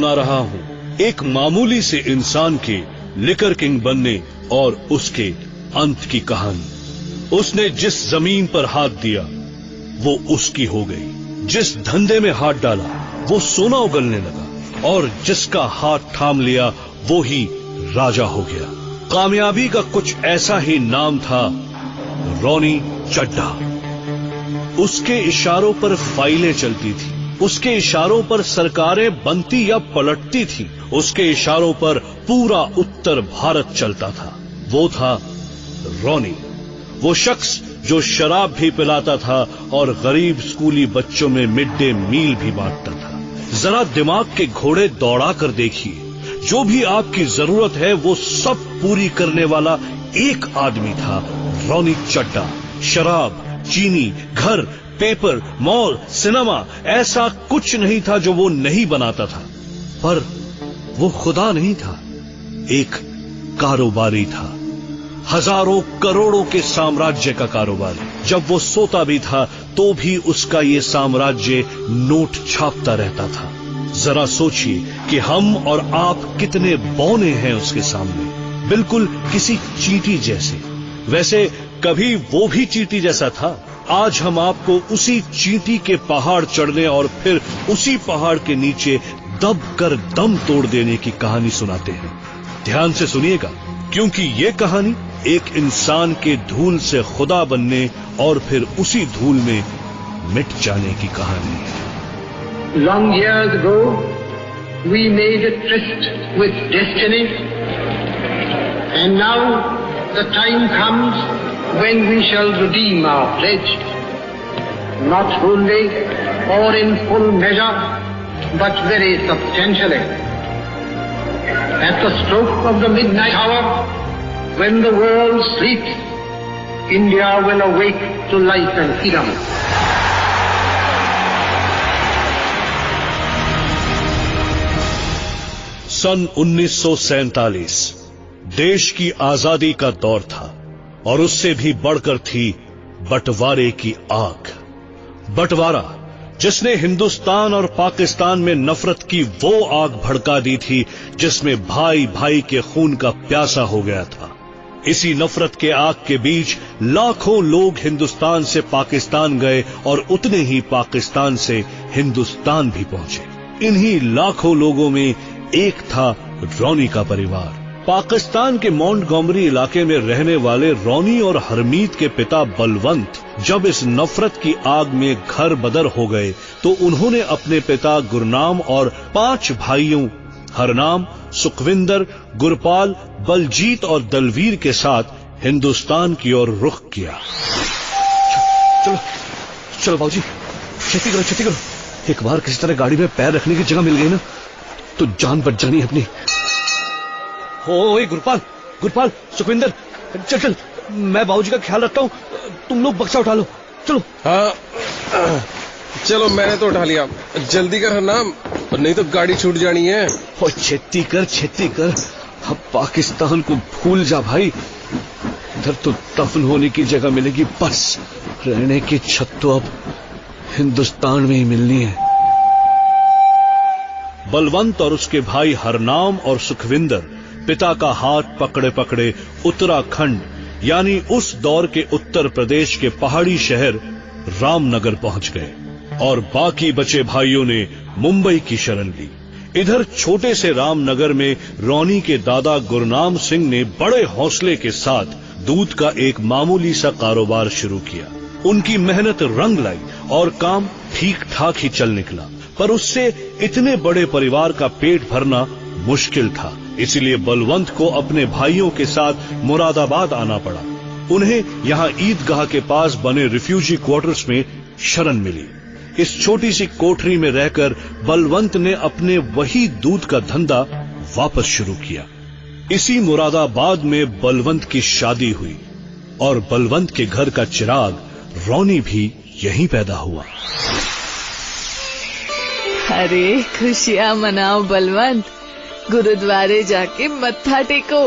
सुना रहा हूँ एक मामूली से इंसान के लिकर किंग बनने और उसके अंत की कहानी। उसने जिस जमीन पर हाथ दिया वो उसकी हो गई, जिस धंधे में हाथ डाला वो सोना उगलने लगा और जिसका हाथ थाम लिया वो ही राजा हो गया। कामयाबी का कुछ ऐसा ही नाम था, रॉनी चड्ढा। उसके इशारों पर फाइलें चलती थी, उसके इशारों पर सरकारें बनती या पलटती थी, उसके इशारों पर पूरा उत्तर भारत चलता था। वो था रॉनी, वो शख्स जो शराब भी पिलाता था और गरीब स्कूली बच्चों में मिड डे मील भी बांटता था। जरा दिमाग के घोड़े दौड़ा कर देखिए, जो भी आपकी जरूरत है वो सब पूरी करने वाला एक आदमी था, रॉनी चड्ढा। शराब, चीनी, घर, पेपर, मॉल, सिनेमा, ऐसा कुछ नहीं था जो वो नहीं बनाता था। पर वो खुदा नहीं था, एक कारोबारी था, हजारों करोड़ों के साम्राज्य का कारोबारी। जब वो सोता भी था तो भी उसका ये साम्राज्य नोट छापता रहता था। जरा सोचिए कि हम और आप कितने बौने हैं उसके सामने, बिल्कुल किसी चींटी जैसे। वैसे कभी वो भी चींटी जैसा था। आज हम आपको उसी चींटी के पहाड़ चढ़ने और फिर उसी पहाड़ के नीचे दब कर दम तोड़ देने की कहानी सुनाते हैं। ध्यान से सुनिएगा, क्योंकि ये कहानी एक इंसान के धूल से खुदा बनने और फिर उसी धूल में मिट जाने की कहानी है। Long years ago, we made a tryst with destiny, and now the time comes when we shall redeem our pledge, not wholly or in full measure, but very substantially. At the stroke of the midnight hour, when the world sleeps, India will awake to life and freedom. सन 1947 देश की आजादी का दौर था और उससे भी बढ़कर थी बंटवारे की आग। बंटवारा जिसने हिंदुस्तान और पाकिस्तान में नफरत की वो आग भड़का दी थी जिसमें भाई भाई के खून का प्यासा हो गया था। इसी नफरत के आग के बीच लाखों लोग हिंदुस्तान से पाकिस्तान गए और उतने ही पाकिस्तान से हिंदुस्तान भी पहुंचे। इन्हीं लाखों लोगों में एक था रॉनी का परिवार। पाकिस्तान के मोंटगोमरी इलाके में रहने वाले रॉनी और हरमीत के पिता बलवंत जब इस नफरत की आग में घर बदर हो गए तो उन्होंने अपने पिता गुरनाम और 5 भाइयों हरनाम, सुखविंदर, गुरपाल, बलजीत और दलवीर के साथ हिंदुस्तान की ओर रुख किया। चलो चलो बाबूजी, खेती करो खेती करो। एक बार किसी तरह गाड़ी में पैर रखने की जगह मिल गई ना तो जान बच जानी अपनी। ओए गुरपाल, गुरपाल, सुखविंदर, चल चल, मैं बाबूजी का ख्याल रखता हूँ, तुम लोग बक्सा उठा लो, चलो। हाँ चलो, मैंने तो उठा लिया, जल्दी कर नाम, नहीं तो गाड़ी छूट जानी है। ओ छेती कर, अब पाकिस्तान को भूल जा भाई, इधर तो दफन होने की जगह मिलेगी, बस रहने की छत तो अब हिंदुस्तान में ही मिलनी है। बलवंत और उसके भाई हरनाम और सुखविंदर पिता का हाथ पकड़े पकड़े उत्तराखंड यानी उस दौर के उत्तर प्रदेश के पहाड़ी शहर रामनगर पहुंच गए और बाकी बचे भाइयों ने मुंबई की शरण ली। इधर छोटे से रामनगर में रॉनी के दादा गुरनाम सिंह ने बड़े हौसले के साथ दूध का एक मामूली सा कारोबार शुरू किया। उनकी मेहनत रंग लाई और काम ठीक ठाक ही चल निकला, पर उससे इतने बड़े परिवार का पेट भरना मुश्किल था। इसलिए बलवंत को अपने भाइयों के साथ मुरादाबाद आना पड़ा। उन्हें यहाँ ईदगाह के पास बने रिफ्यूजी क्वार्टर्स में शरण मिली। इस छोटी सी कोठरी में रहकर बलवंत ने अपने वही दूध का धंधा वापस शुरू किया। इसी मुरादाबाद में बलवंत की शादी हुई और बलवंत के घर का चिराग रॉनी भी यहीं पैदा हुआ। अरे खुशियां मनाओ बलवंत, गुरुद्वारे जाके मत्था टेको,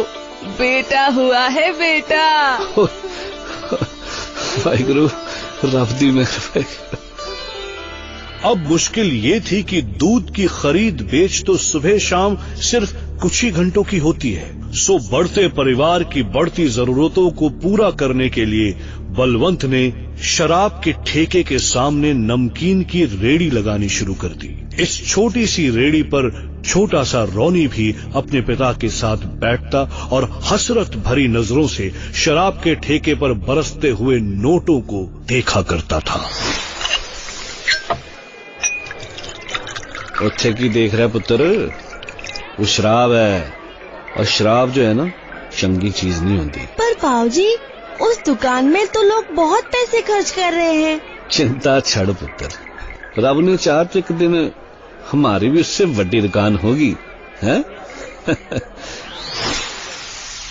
बेटा हुआ है बेटा। वाहिगुरु रब दी मेहर। अब मुश्किल ये थी कि दूध की खरीद बेच तो सुबह शाम सिर्फ कुछ ही घंटों की होती है। सो बढ़ते परिवार की बढ़ती जरूरतों को पूरा करने के लिए बलवंत ने शराब के ठेके के सामने नमकीन की रेड़ी लगानी शुरू कर दी। इस छोटी सी रेड़ी पर छोटा सा रॉनी भी अपने पिता के साथ बैठता और हसरत भरी नजरों से शराब के ठेके पर बरसते हुए नोटों को देखा करता था। उत्थे की देख रहा पुत्र, वो शराब है, और शराब जो है ना चंगी चीज नहीं होती। पर पाऊजी, उस दुकान में तो लोग बहुत पैसे खर्च कर रहे हैं। चिंता छड़ पुत्र, रब ने चाह तो एक दिन हमारी भी उससे बड़ी दुकान होगी, है?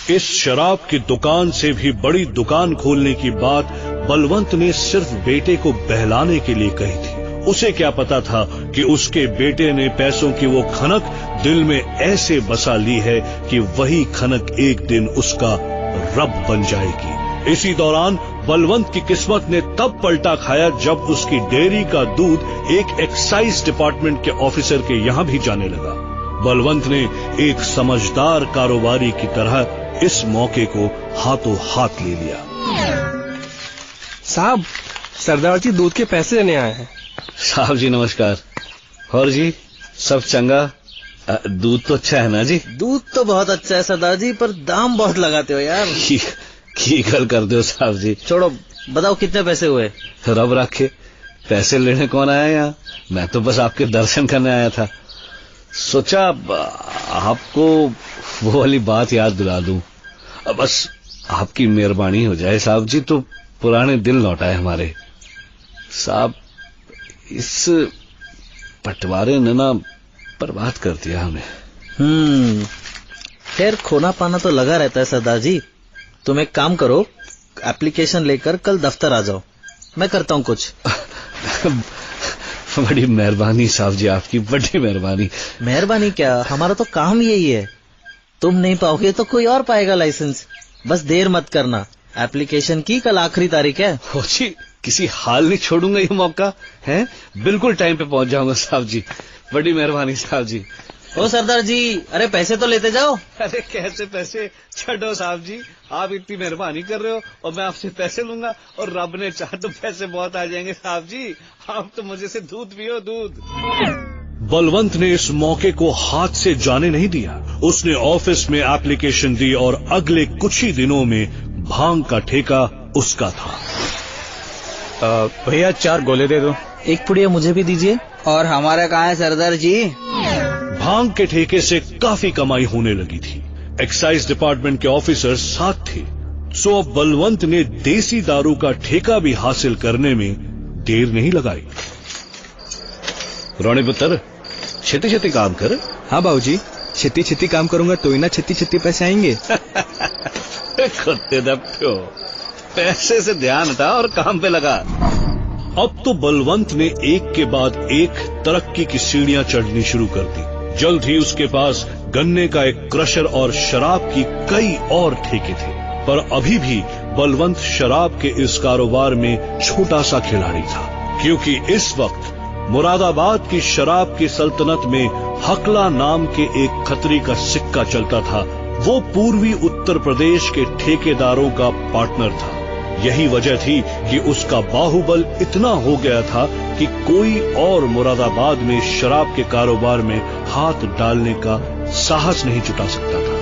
इस शराब की दुकान से भी बड़ी दुकान खोलने की बात बलवंत ने सिर्फ बेटे को बहलाने के लिए कही थी। उसे क्या पता था कि उसके बेटे ने पैसों की वो खनक दिल में ऐसे बसा ली है कि वही खनक एक दिन उसका रब बन जाएगी। इसी दौरान बलवंत की किस्मत ने तब पलटा खाया जब उसकी डेयरी का दूध एक एक्साइज डिपार्टमेंट के ऑफिसर के यहां भी जाने लगा। बलवंत ने एक समझदार कारोबारी की तरह इस मौके को हाथों हाथ ले लिया। साहब, सरदार जी दूध के पैसे लेने आए हैं। साहब जी नमस्कार। और जी सब चंगा? दूध तो अच्छा है ना जी? दूध तो बहुत अच्छा है सरदार जी, पर दाम बहुत लगाते हो यार। की गल कर दो साहब जी। छोड़ो, बताओ कितने पैसे हुए? रब रखे, पैसे लेने कौन आया यहाँ? मैं तो बस आपके दर्शन करने आया था। सोचा आपको वो वाली बात याद दिला दूं। बस आपकी मेहरबानी हो जाए साहब जी, तो पुराने दिल लौटाए हमारे। साहब, इस पटवारे ने ना बर्बाद कर दिया हमें। खैर, खोना पाना तो लगा रहता है सरदार जी। तुम एक काम करो, एप्लीकेशन लेकर कल दफ्तर आ जाओ, मैं करता हूँ कुछ। बड़ी मेहरबानी साहब जी, आपकी बड़ी मेहरबानी। मेहरबानी क्या, हमारा तो काम यही है। तुम नहीं पाओगे तो कोई और पाएगा लाइसेंस। बस देर मत करना, एप्लीकेशन की कल आखिरी तारीख है। हो जी, किसी हाल नहीं छोड़ूंगा ये मौका है। बिल्कुल टाइम पे पहुंच जाऊंगा साहब जी, बड़ी मेहरबानी साहब जी। ओ सरदार जी, अरे पैसे तो लेते जाओ। अरे कैसे पैसे? छोड़ो साहब जी, आप इतनी मेहरबानी कर रहे हो और मैं आपसे पैसे लूंगा, और रब ने चाहा तो पैसे बहुत आ जाएंगे साहब जी। आप तो मुझे से दूध पियो, दूध। बलवंत ने इस मौके को हाथ से जाने नहीं दिया। उसने ऑफिस में एप्लीकेशन दी और अगले कुछ ही दिनों में भांग का ठेका उसका था। भैया 4 गोले दे दो। एक पुड़िया मुझे भी दीजिए। और हमारा कहाँ है सरदार जी? भांग के ठेके से काफी कमाई होने लगी थी। एक्साइज डिपार्टमेंट के ऑफिसर साथ थे। सो अब बलवंत ने देसी दारू का ठेका भी हासिल करने में देर नहीं लगाई। रोनी पुत्र, छेती छेती काम कर। हाँ बाबूजी, छेती छेती काम करूंगा तो ही ना छेती छेती पैसे आएंगे। कुत्ते दप्पो, पैसे से ध्यान हटा और काम पे लगा। अब तो बलवंत ने एक के बाद एक तरक्की की सीढ़ियां चढ़नी शुरू कर दी। जल्द ही उसके पास गन्ने का एक क्रशर और शराब की कई और ठेके थे। पर अभी भी बलवंत शराब के इस कारोबार में छोटा सा खिलाड़ी था, क्योंकि इस वक्त मुरादाबाद की शराब की सल्तनत में हकला नाम के एक खतरी का सिक्का चलता था। वो पूर्वी उत्तर प्रदेश के ठेकेदारों का पार्टनर था। यही वजह थी कि उसका बाहुबल इतना हो गया था कि कोई और मुरादाबाद में शराब के कारोबार में हाथ डालने का साहस नहीं जुटा सकता था।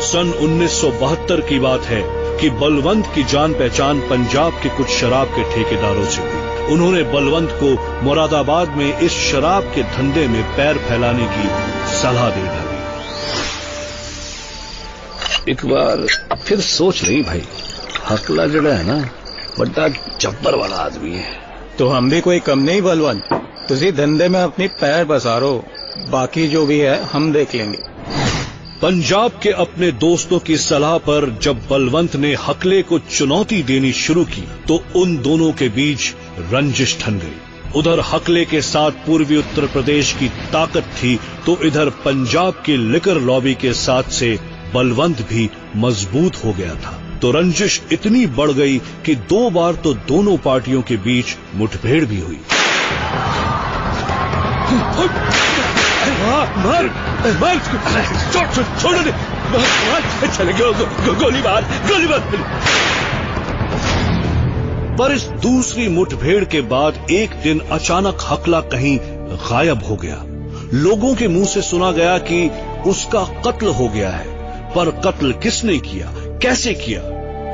सन 1972 की बात है कि बलवंत की जान पहचान पंजाब के कुछ शराब के ठेकेदारों से हुई। उन्होंने बलवंत को मुरादाबाद में इस शराब के धंधे में पैर फैलाने की सलाह दे डाली। एक बार फिर सोच रही भाई, हकला जड़ा है ना, बड़ा जब्बर वाला आदमी है। तो हम भी कोई कम नहीं बलवंत, तुझे धंधे में अपनी पैर पसारो, बाकी जो भी है हम देख लेंगे। पंजाब के अपने दोस्तों की सलाह पर जब बलवंत ने हकले को चुनौती देनी शुरू की तो उन दोनों के बीच रंजिश ठन गई। उधर हकले के साथ पूर्वी उत्तर प्रदेश की ताकत थी, तो इधर पंजाब की लिकर लॉबी के साथ से बलवंत भी मजबूत हो गया था। तो रंजिश इतनी बढ़ गई कि 2 बार तो दोनों पार्टियों के बीच मुठभेड़ भी हुई। मार मार छोड़ दे, चले गोली मार। पर इस दूसरी मुठभेड़ के बाद एक दिन अचानक हकला कहीं गायब हो गया। लोगों के मुंह से सुना गया कि उसका कत्ल हो गया है, पर कत्ल किसने किया, कैसे किया,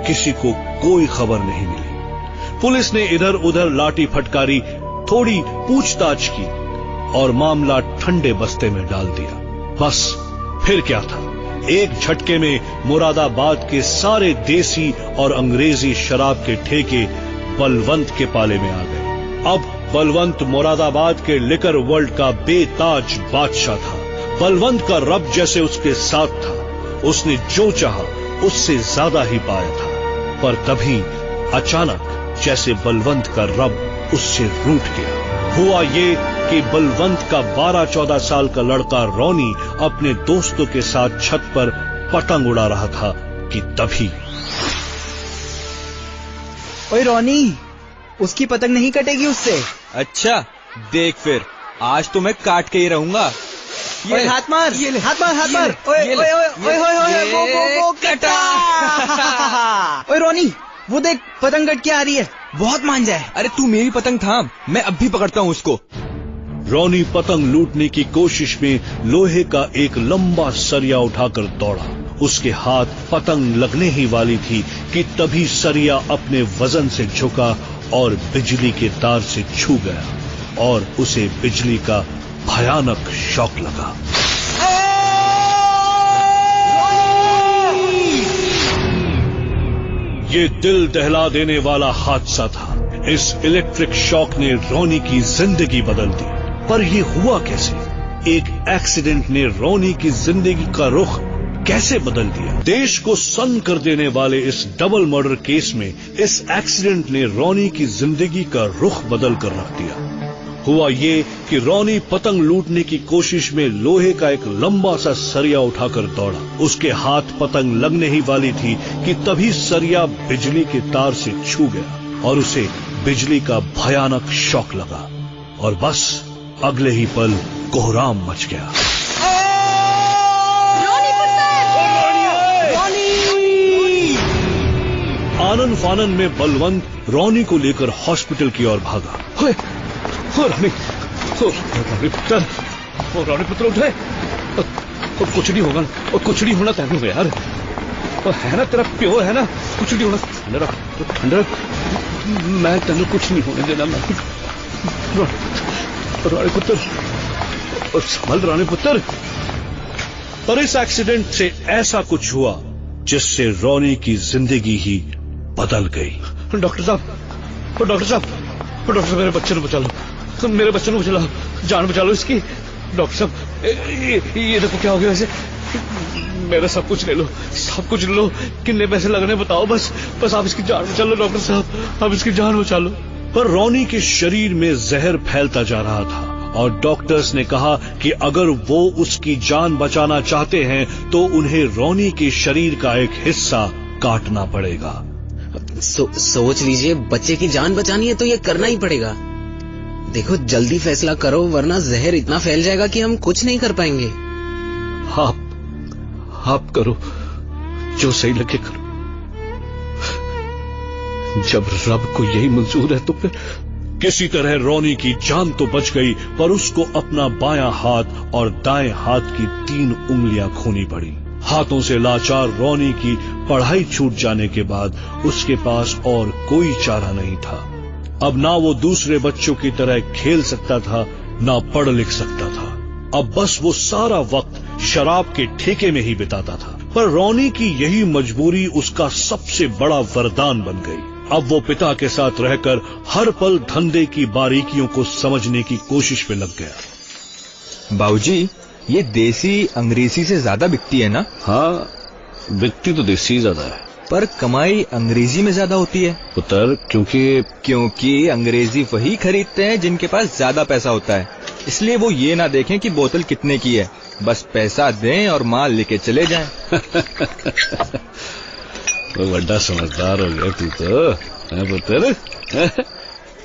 किसी को कोई खबर नहीं मिली। पुलिस ने इधर उधर लाठी फटकारी, थोड़ी पूछताछ की और मामला ठंडे बस्ते में डाल दिया। बस फिर क्या था, एक झटके में मुरादाबाद के सारे देसी और अंग्रेजी शराब के ठेके बलवंत के पाले में आ गए। अब बलवंत मुरादाबाद के लिकर वर्ल्ड का बेताज बादशाह था। बलवंत का रब जैसे उसके साथ था, उसने जो चाहा उससे ज्यादा ही पाया था। पर तभी अचानक जैसे बलवंत का रब उससे रूठ गया। हुआ ये कि बलवंत का 12-14 साल का लड़का रोनी अपने दोस्तों के साथ छत पर पतंग उड़ा रहा था कि तभी। ओए रोनी, उसकी पतंग नहीं कटेगी उससे। अच्छा देख, फिर आज तो मैं काट के ही रहूंगा। ये हाथ मार, हाथ मार। वो कटा। ओए रोनी, वो देख पतंग कट के आ रही है, बहुत मान जाए। अरे तू मेरी पतंग थाम, मैं अब भी पकड़ता हूँ उसको। रोनी पतंग लूटने की कोशिश में लोहे का एक लंबा सरिया उठाकर दौड़ा। उसके हाथ पतंग लगने ही वाली थी कि तभी सरिया अपने वजन से झुका और बिजली के तार से छू गया और उसे बिजली का भयानक शॉक लगा। ये दिल दहला देने वाला हादसा था। इस इलेक्ट्रिक शॉक ने रोनी की जिंदगी बदल दी। पर ये हुआ कैसे? एक एक्सीडेंट ने रोनी की जिंदगी का रुख कैसे बदल दिया? देश को सन्न कर देने वाले इस डबल मर्डर केस में इस एक्सीडेंट ने रोनी की जिंदगी का रुख बदल कर रख दिया। हुआ ये कि रोनी पतंग लूटने की कोशिश में लोहे का एक लंबा सा सरिया उठाकर दौड़ा। उसके हाथ पतंग लगने ही वाली थी कि तभी सरिया बिजली के तार से छू गया और उसे बिजली का भयानक शॉक लगा और बस अगले ही पल कोहराम मच गया। आनन फानन में बलवंत रोनी को लेकर हॉस्पिटल की ओर भागा। रोनी पुत्र उठे, कुछ नहीं होगा, कुछ नहीं होना तेन यार, है ना तेरा प्यो है ना, कुछ नहीं होना। ठंडा, मैं तेन कुछ नहीं होने देना। मैं रानी पुत्र, संभल रानी पुत्र। पर इस एक्सीडेंट से ऐसा कुछ हुआ जिससे रोनी की जिंदगी ही बदल गई। डॉक्टर साहब, मेरे बच्चे को बचा लो, मेरे बच्चे को बचा लो, जान बचा लो इसकी। डॉक्टर साहब, ये देखो क्या हो गया। वैसे मेरा सब कुछ ले लो, सब कुछ ले लो, कितने पैसे लगने बताओ, बस आप इसकी जान बचा लो। डॉक्टर साहब, आप इसकी जान बचा लो। पर रोनी के शरीर में जहर फैलता जा रहा था और डॉक्टर्स ने कहा कि अगर वो उसकी जान बचाना चाहते हैं तो उन्हें रोनी के शरीर का एक हिस्सा काटना पड़ेगा। सोच लीजिए, बच्चे की जान बचानी है तो ये करना ही पड़ेगा। देखो जल्दी फैसला करो, वरना जहर इतना फैल जाएगा कि हम कुछ नहीं कर पाएंगे। आप करो जो सही लगे करो। जब रब को यही मंजूर है तो फिर। किसी तरह रोनी की जान तो बच गई, पर उसको अपना बायां हाथ और दाएं हाथ की 3 उंगलियां खोनी पड़ी। हाथों से लाचार रोनी की पढ़ाई छूट जाने के बाद उसके पास और कोई चारा नहीं था। अब ना वो दूसरे बच्चों की तरह खेल सकता था, ना पढ़ लिख सकता था। अब बस वो सारा वक्त शराब के ठेके में ही बिताता था। पर रोनी की यही मजबूरी उसका सबसे बड़ा वरदान बन गई। अब वो पिता के साथ रहकर हर पल धंधे की बारीकियों को समझने की कोशिश में लग गया। बाबूजी, ये देसी अंग्रेजी से ज्यादा बिकती है ना? हाँ, बिकती तो देसी ज्यादा है, पर कमाई अंग्रेजी में ज्यादा होती है पुत्र। क्योंकि अंग्रेजी वही खरीदते हैं जिनके पास ज्यादा पैसा होता है। इसलिए वो ये ना देखें कि बोतल कितने की है, बस पैसा दें और माल लेके चले जाएं। वो बड़ा समझदार हो गया तू तो, है पुत्र।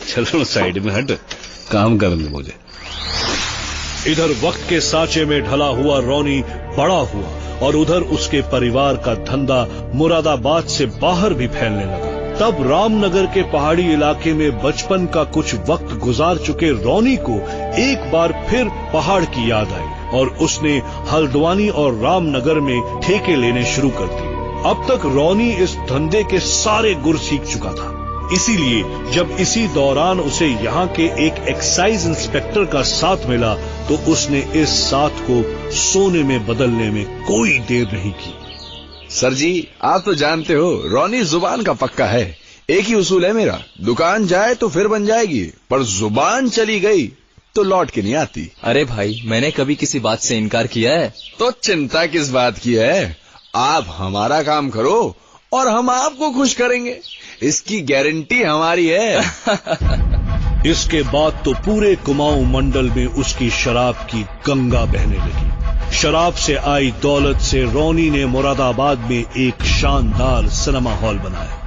चलो साइड में हट, काम करने मुझे। इधर वक्त के सांचे में ढला हुआ रोनी बड़ा हुआ और उधर उसके परिवार का धंधा मुरादाबाद से बाहर भी फैलने लगा। तब रामनगर के पहाड़ी इलाके में बचपन का कुछ वक्त गुजार चुके रोनी को एक बार फिर पहाड़ की याद आई और उसने हल्द्वानी और रामनगर में ठेके लेने शुरू कर दिए। अब तक रोनी इस धंधे के सारे गुर सीख चुका था, इसीलिए जब इसी दौरान उसे यहाँ के एक एक्साइज इंस्पेक्टर का साथ मिला तो उसने इस साथ को सोने में बदलने में कोई देर नहीं की। सर जी, आप तो जानते हो रोनी जुबान का पक्का है। एक ही उसूल है मेरा, दुकान जाए तो फिर बन जाएगी, पर जुबान चली गई तो लौट के नहीं आती। अरे भाई, मैंने कभी किसी बात से इनकार किया है? तो चिंता किस बात की है? आप हमारा काम करो और हम आपको खुश करेंगे, इसकी गारंटी हमारी है। इसके बाद तो पूरे कुमाऊं मंडल में उसकी शराब की गंगा बहने लगी। शराब से आई दौलत से रोनी ने मुरादाबाद में एक शानदार सिनेमा हॉल बनाया।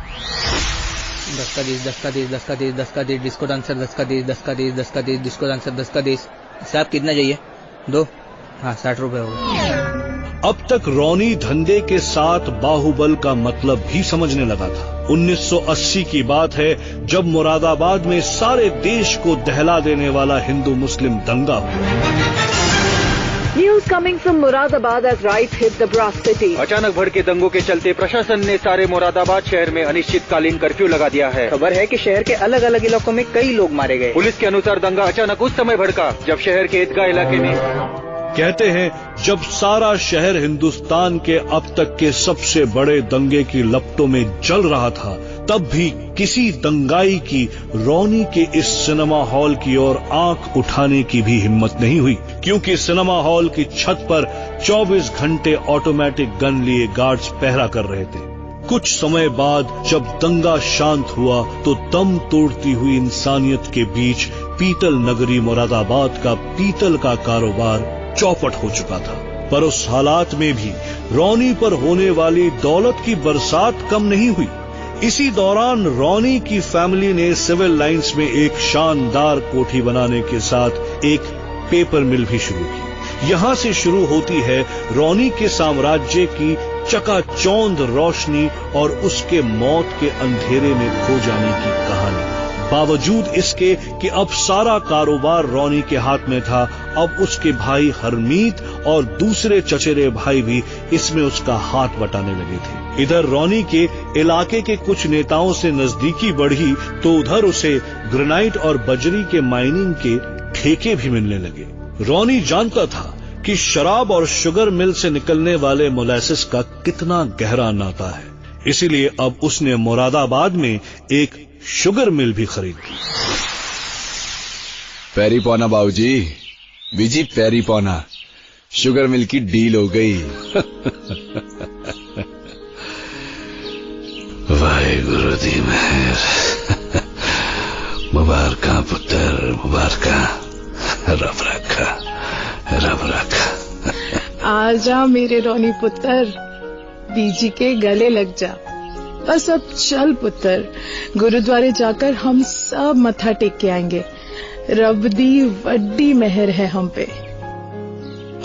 10 का 10, 10 का 10, 10 का 10, 10 का 10, डिस्को डांसर 10 का 10, 10 का 10, 10 का 10, डिस्को डांसर 10 का 10। साहब कितना चाहिए? 2? हाँ, 60 रुपए होगा। अब तक रोनी धंधे के साथ बाहुबल का मतलब भी समझने लगा था। 1980 की बात है जब मुरादाबाद में सारे देश को दहला देने वाला हिंदू मुस्लिम दंगा हुआ। News coming from Moradabad as riots hit the Brass City. अचानक भड़के दंगों के चलते प्रशासन ने सारे मुरादाबाद शहर में अनिश्चितकालीन कर्फ्यू लगा दिया है। खबर है कि शहर के अलग अलग इलाकों में कई लोग मारे गए। पुलिस के अनुसार दंगा अचानक उस समय भड़का जब शहर के ईदगाह इलाके में, कहते हैं जब सारा शहर हिंदुस्तान के अब तक के सबसे बड़े दंगे की लपटों में जल रहा था, तब भी किसी दंगाई की रोनी के इस सिनेमा हॉल की ओर आंख उठाने की भी हिम्मत नहीं हुई, क्योंकि सिनेमा हॉल की छत पर 24 घंटे ऑटोमेटिक गन लिए गार्ड्स पहरा कर रहे थे। कुछ समय बाद जब दंगा शांत हुआ तो दम तोड़ती हुई इंसानियत के बीच पीतल नगरी मुरादाबाद का पीतल का कारोबार चौपट हो चुका था। पर उस हालात में भी रोनी पर होने वाली दौलत की बरसात कम नहीं हुई। इसी दौरान रोनी की फैमिली ने सिविल लाइंस में एक शानदार कोठी बनाने के साथ एक पेपर मिल भी शुरू की। यहां से शुरू होती है रोनी के साम्राज्य की चकाचौंध रोशनी और उसके मौत के अंधेरे में खो जाने की कहानी। बावजूद इसके कि अब सारा कारोबार रोनी के हाथ में था, अब उसके भाई हरमीत और दूसरे चचेरे भाई भी इसमें उसका हाथ बटाने लगे थे। इधर रोनी के इलाके के कुछ नेताओं से नजदीकी बढ़ी तो उधर उसे ग्रेनाइट और बजरी के माइनिंग के ठेके भी मिलने लगे। रोनी जानता था कि शराब और शुगर मिल से निकलने वाले मोलासिस का कितना गहरा नाता है, इसीलिए अब उसने मुरादाबाद में एक शुगर मिल भी खरीद ली। पैरी पौना बाबूजी, बीजी पैरी पौना, शुगर मिल की डील हो गई। वाहिगुरु दी मेहर। मुबारका पुत्र, मुबारका। रब रखा, रब रखा। आजा मेरे रोनी पुत्र, बीजी के गले लग जा। बस अब चल पुत्र, गुरुद्वारे जाकर हम सब मत्था टेक के आएंगे। रब दी वड्डी मेहर है हम पे।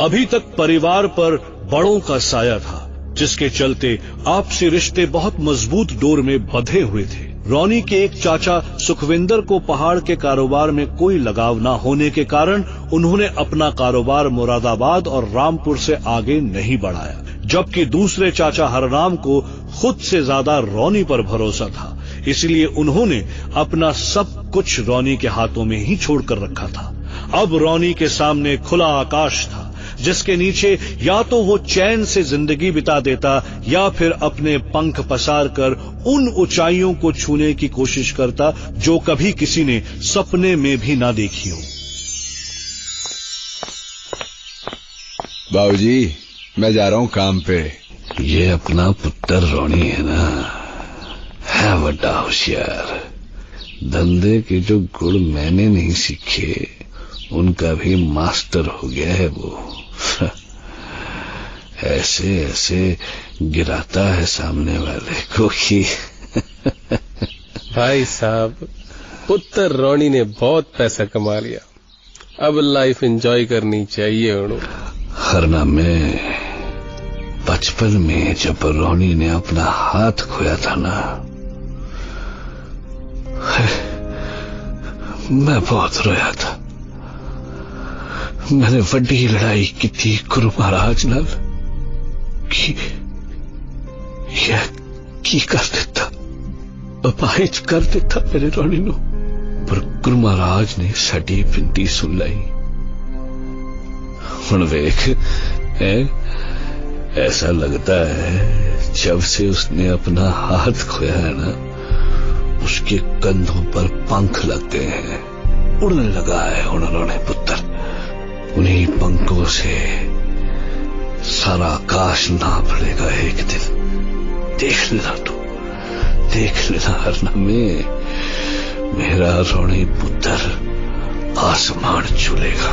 अभी तक परिवार पर बड़ों का साया था, जिसके चलते आपसी रिश्ते बहुत मजबूत डोर में बंधे हुए थे। रोनी के एक चाचा सुखविंदर को पहाड़ के कारोबार में कोई लगाव न होने के कारण उन्होंने अपना कारोबार मुरादाबाद और रामपुर से आगे नहीं बढ़ाया, जबकि दूसरे चाचा हरनाम को खुद से ज्यादा रोनी पर भरोसा था। इसलिए उन्होंने अपना सब कुछ रोनी के हाथों में ही छोड़कर रखा था। अब रोनी के सामने खुला आकाश था, जिसके नीचे या तो वो चैन से जिंदगी बिता देता या फिर अपने पंख पसार कर उन ऊंचाइयों को छूने की कोशिश करता जो कभी किसी ने सपने में भी ना देखी हो। बाबूजी, मैं जा रहा हूँ काम पे। ये अपना पुत्र रोनी है ना, है बड़ा होशियार। धंधे के जो गुण मैंने नहीं सीखे उनका भी मास्टर हो गया है वो। ऐसे ऐसे गिराता है सामने वाले को कि भाई साहब, पुत्र रोनी ने बहुत पैसा कमा लिया अब लाइफ एंजॉय करनी चाहिए। हरना में बचपन में जब रोनी ने अपना हाथ खोया था ना, मैं बहुत रोया था। मैंने वड्डी लड़ाई की थी गुरु महाराज नाल की कर देता, अपाहिज कर देता मेरे रोनी नो, पर गुरु महाराज ने साडी बिनती सुन लाई। हुण वेख, ऐसा लगता है जब से उसने अपना हाथ खोया है ना, उसके कंधों पर पंख लग गए हैं, उड़ने लगा है उन्होंने पुत्र। उन्हीं पंखों से सारा आकाश नाप लेगा एक दिन। देख लेना तू, देख लेना हरना में मेरा रोनी पुत्र आसमान छूलेगा।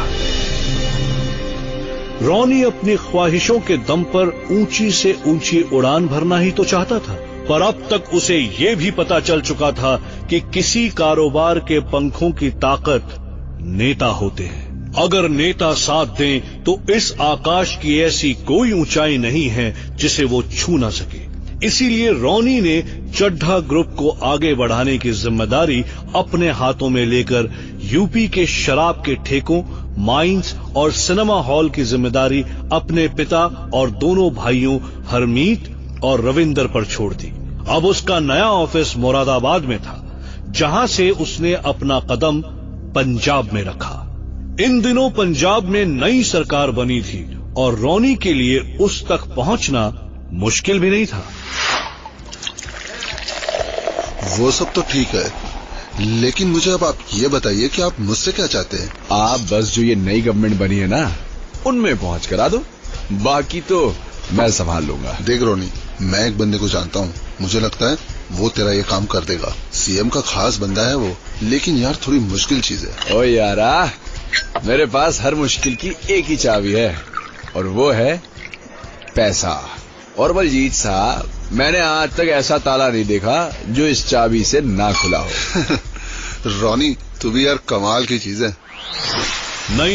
रोनी अपनी ख्वाहिशों के दम पर ऊंची से ऊंची उड़ान भरना ही तो चाहता था, पर अब तक उसे ये भी पता चल चुका था कि किसी कारोबार के पंखों की ताकत नेता होते हैं। अगर नेता साथ दें तो इस आकाश की ऐसी कोई ऊंचाई नहीं है जिसे वो छू ना सके। इसीलिए रोनी ने चड्ढा ग्रुप को आगे बढ़ाने की जिम्मेदारी अपने हाथों में लेकर यूपी के शराब के ठेकों, माइंस और सिनेमा हॉल की जिम्मेदारी अपने पिता और दोनों भाइयों हरमीत और रविंदर पर छोड़ दी। अब उसका नया ऑफिस मुरादाबाद में था, जहां से उसने अपना कदम पंजाब में रखा। इन दिनों पंजाब में नई सरकार बनी थी और रोनी के लिए उस तक पहुंचना मुश्किल भी नहीं था। वो सब तो ठीक है, लेकिन मुझे अब आप ये बताइए कि आप मुझसे क्या चाहते हैं? आप बस जो ये नई गवर्नमेंट बनी है ना, उनमें पहुंच करा दो, बाकी तो मैं संभाल लूंगा। देख रोनी, मैं एक बंदे को जानता हूँ, मुझे लगता है वो तेरा ये काम कर देगा। सीएम का खास बंदा है वो, लेकिन यार थोड़ी मुश्किल चीज है। ओ यारा, मेरे पास हर मुश्किल की एक ही चाबी है और वो है पैसा। और बलजीत साहब, मैंने आज तक ऐसा ताला नहीं देखा जो इस चाबी से ना खुला हो। रोनी, तू भी यार कमाल की चीज है।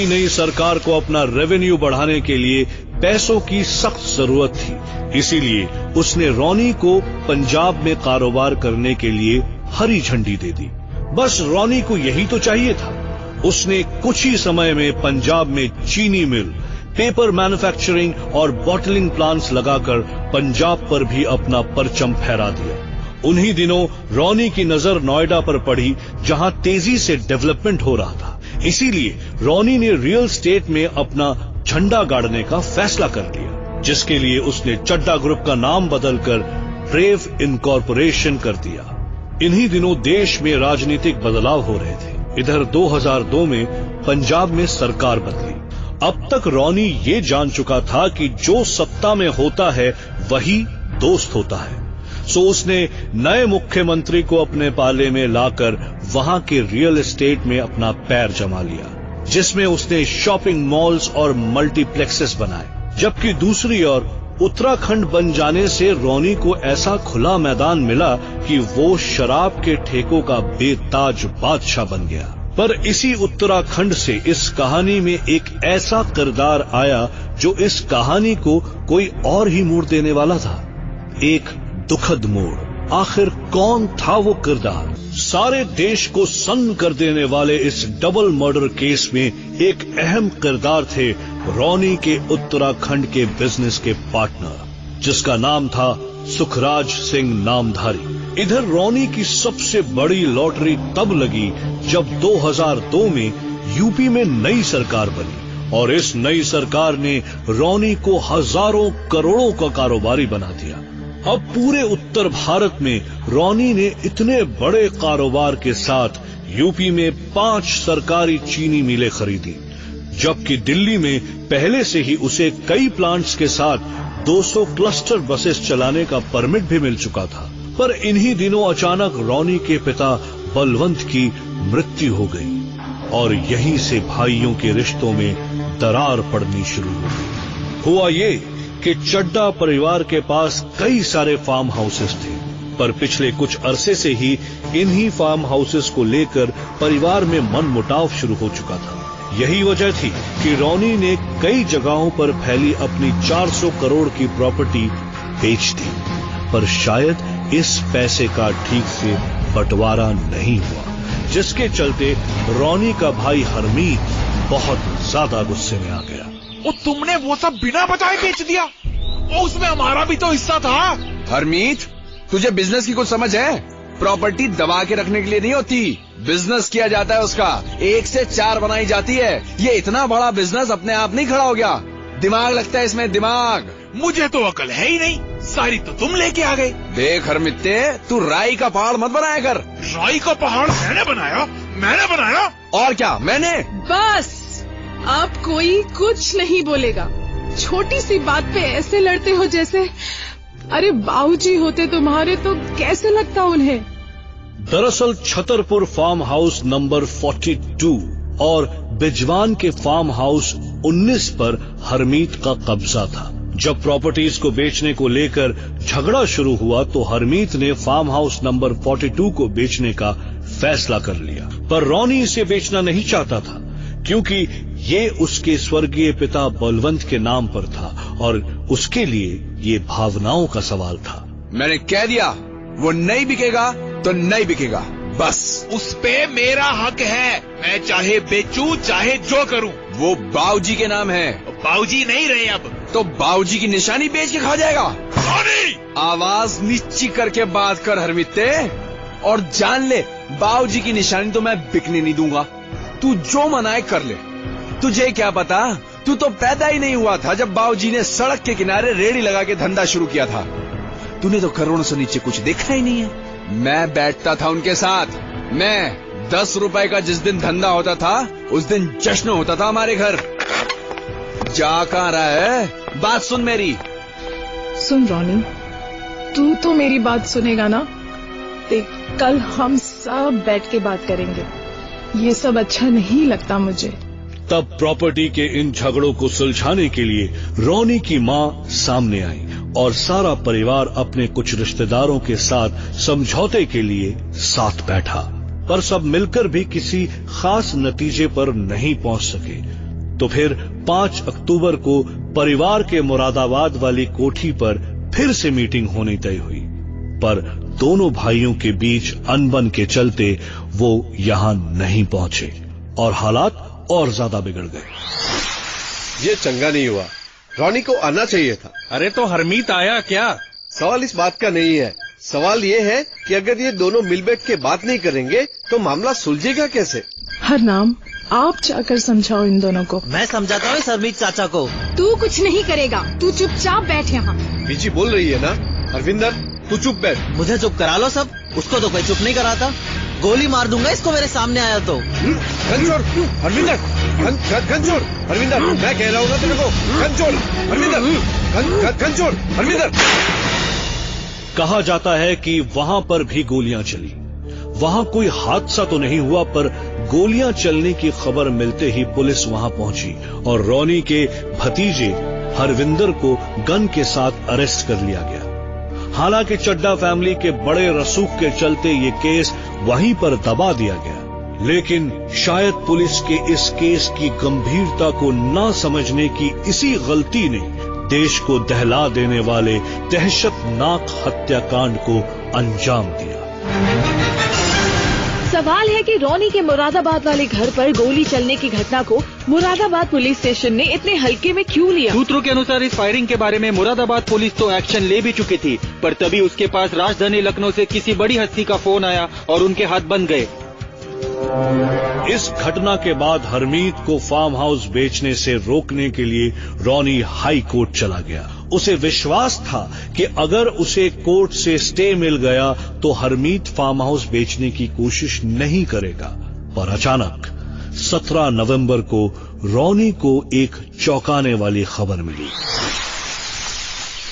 नई सरकार को अपना रेवेन्यू बढ़ाने के लिए पैसों की सख्त जरूरत थी, इसीलिए उसने रोनी को पंजाब में कारोबार करने के लिए हरी झंडी दे दी। बस रोनी को यही तो चाहिए था। उसने कुछ ही समय में पंजाब में चीनी मिल, पेपर मैन्युफैक्चरिंग और बॉटलिंग प्लांट्स लगाकर पंजाब पर भी अपना परचम फहरा दिया। उन्हीं दिनों रोनी की नजर नोएडा पर पड़ी, जहां तेजी से डेवलपमेंट हो रहा था। इसीलिए रोनी ने रियल एस्टेट में अपना झंडा गाड़ने का फैसला कर लिया, जिसके लिए उसने चड्ढा ग्रुप का नाम बदलकर ब्रेव इनकॉर्पोरेशन कर दिया। इन्हीं दिनों देश में राजनीतिक बदलाव हो रहे थे। इधर 2002 में पंजाब में सरकार बदली। अब तक रोनी ये जान चुका था कि जो सत्ता में होता है वही दोस्त होता है, सो उसने नए मुख्यमंत्री को अपने पाले में लाकर वहां के रियल एस्टेट में अपना पैर जमा लिया, जिसमें उसने शॉपिंग मॉल्स और मल्टीप्लेक्सेस बनाए। जबकि दूसरी ओर उत्तराखंड बन जाने से रोनी को ऐसा खुला मैदान मिला कि वो शराब के ठेकों का बेताज बादशाह बन गया। पर इसी उत्तराखंड से इस कहानी में एक ऐसा किरदार आया जो इस कहानी को कोई और ही मोड़ देने वाला था, एक दुखद मोड़। आखिर कौन था वो किरदार? सारे देश को सन्न कर देने वाले इस डबल मर्डर केस में एक अहम किरदार थे रोनी के उत्तराखंड के बिजनेस के पार्टनर, जिसका नाम था सुखराज सिंह नामधारी। इधर रोनी की सबसे बड़ी लॉटरी तब लगी जब 2002 में यूपी में नई सरकार बनी और इस नई सरकार ने रोनी को हजारों करोड़ों का कारोबारी बना दिया। अब पूरे उत्तर भारत में रोनी ने इतने बड़े कारोबार के साथ यूपी में 5 सरकारी चीनी मिलें खरीदी, जबकि दिल्ली में पहले से ही उसे कई प्लांट्स के साथ 200 क्लस्टर बसेस चलाने का परमिट भी मिल चुका था। पर इन्हीं दिनों अचानक रोनी के पिता बलवंत की मृत्यु हो गई और यहीं से भाइयों के रिश्तों में दरार पड़नी शुरू हो गई। हुआ ये कि चड्ढा परिवार के पास कई सारे फार्म हाउसेस थे, पर पिछले कुछ अरसे से ही इन्हीं फार्म हाउसेस को लेकर परिवार में मनमुटाव शुरू हो चुका था। यही वजह थी कि रोनी ने कई जगहों पर फैली अपनी 400 करोड़ की प्रॉपर्टी बेच दी, पर शायद इस पैसे का ठीक से बंटवारा नहीं हुआ, जिसके चलते रोनी का भाई हरमीत बहुत ज्यादा गुस्से में आ गया। वो तुमने वो सब बिना बताए बेच दिया, और उसमें हमारा भी तो हिस्सा था। हरमीत, तुझे बिजनेस की कुछ समझ है? प्रॉपर्टी दबा के रखने के लिए नहीं होती, बिजनेस किया जाता है उसका, 1 से 4 बनाई जाती है। ये इतना बड़ा बिजनेस अपने आप नहीं खड़ा हो गया, दिमाग लगता है इसमें, दिमाग। मुझे तो अकल है ही नहीं, सारी तो तुम लेके आ गए। देख हरमित्ते, तू राई का पहाड़ मत बनाया कर। राई का पहाड़ मैंने बनाया? मैंने बनाया? और क्या मैंने? बस अब कोई कुछ नहीं बोलेगा। छोटी सी बात पे ऐसे लड़ते हो जैसे, अरे बाबूजी होते तुम्हारे तो कैसे लगता उन्हें। दरअसल छतरपुर फार्म हाउस नंबर 42 और बिजवान के फार्म हाउस 19 पर हरमीत का कब्जा था। जब प्रॉपर्टीज को बेचने को लेकर झगड़ा शुरू हुआ तो हरमीत ने फार्म हाउस नंबर 42 को बेचने का फैसला कर लिया, पर रोनी इसे बेचना नहीं चाहता था, क्योंकि ये उसके स्वर्गीय पिता बलवंत के नाम पर था और उसके लिए ये भावनाओं का सवाल था। मैंने कह दिया, वो नहीं बिकेगा तो नहीं बिकेगा, बस। उस पे मेरा हक है, मैं चाहे बेचूं चाहे जो करूं। वो बाऊजी के नाम है। बाऊजी नहीं रहे अब तो बाऊजी की निशानी बेच के खा जाएगा। रोनी! आवाज नीची करके बात कर हरमित्ते, और जान ले, बाऊजी की निशानी तो मैं बिकने नहीं दूंगा। तू जो मनाए कर ले। तुझे क्या पता, तू तो पैदा ही नहीं हुआ था जब बाऊजी ने सड़क के किनारे रेड़ी लगा के धंधा शुरू किया था। तूने तो करोड़ों से नीचे कुछ देखा ही नहीं है। मैं बैठता था उनके साथ, मैं 10 रुपए का जिस दिन धंधा होता था उस दिन जश्न होता था हमारे घर। जा कहां रहा है? बात सुन मेरी। सुन रोनी, तू तो मेरी बात सुनेगा ना? देख, कल हम सब बैठ के बात करेंगे। ये सब अच्छा नहीं लगता मुझे। तब प्रॉपर्टी के इन झगड़ों को सुलझाने के लिए रोनी की मां सामने आई और सारा परिवार अपने कुछ रिश्तेदारों के साथ समझौते के लिए साथ बैठा, पर सब मिलकर भी किसी खास नतीजे पर नहीं पहुंच सके। तो फिर 5 अक्टूबर को परिवार के मुरादाबाद वाली कोठी पर फिर से मीटिंग होनी तय हुई, पर दोनों भाइयों के बीच अनबन के चलते वो यहां नहीं पहुंचे और हालात और ज्यादा बिगड़ गए। ये चंगा नहीं हुआ, रोनी को आना चाहिए था। अरे तो हरमीत आया क्या? सवाल इस बात का नहीं है, सवाल ये है कि अगर ये दोनों मिल बैठ के बात नहीं करेंगे तो मामला सुलझेगा कैसे? हरनाम, आप जाकर समझाओ इन दोनों को। मैं समझाता हूँ हरमीत चाचा को। तू कुछ नहीं करेगा, तू चुपचाप बैठ यहाँ। बीजी बोल रही है ना। अरविंदर, तू चुप बैठ। मुझे चुप करा लो सब, उसको तो कोई चुप नहीं कराता। गोली मार दूंगा इसको मेरे सामने आया तो। गन छोड़ हरविंदर, गन छोड़ हरविंदर, मैं कह रहा हूँ ना तेरे को, गन छोड़ हरविंदर, गन छोड़ हरविंदर। कहा जाता है कि वहां पर भी गोलियां चली। वहां कोई हादसा तो नहीं हुआ, पर गोलियां चलने की खबर मिलते ही पुलिस वहां पहुंची और रोनी के भतीजे हरविंदर को गन के साथ अरेस्ट कर लिया गया। हालांकि चड्डा फैमिली के बड़े रसूख के चलते ये केस वहीं पर दबा दिया गया, लेकिन शायद पुलिस के इस केस की गंभीरता को ना समझने की इसी गलती ने देश को दहला देने वाले दहशतनाक हत्याकांड को अंजाम दिया। सवाल है कि रोनी के मुरादाबाद वाले घर पर गोली चलने की घटना को मुरादाबाद पुलिस स्टेशन ने इतने हल्के में क्यों लिया? सूत्रों के अनुसार इस फायरिंग के बारे में मुरादाबाद पुलिस तो एक्शन ले भी चुकी थी, पर तभी उसके पास राजधानी लखनऊ से किसी बड़ी हस्ती का फोन आया और उनके हाथ बंद गए। इस घटना के बाद हरमीत को फार्म हाउस बेचने से रोकने के लिए रोनी हाई कोर्ट चला गया। उसे विश्वास था कि अगर उसे कोर्ट से स्टे मिल गया तो हरमीत फार्म हाउस बेचने की कोशिश नहीं करेगा, पर अचानक 17 नवंबर को रोनी को एक चौंकाने वाली खबर मिली।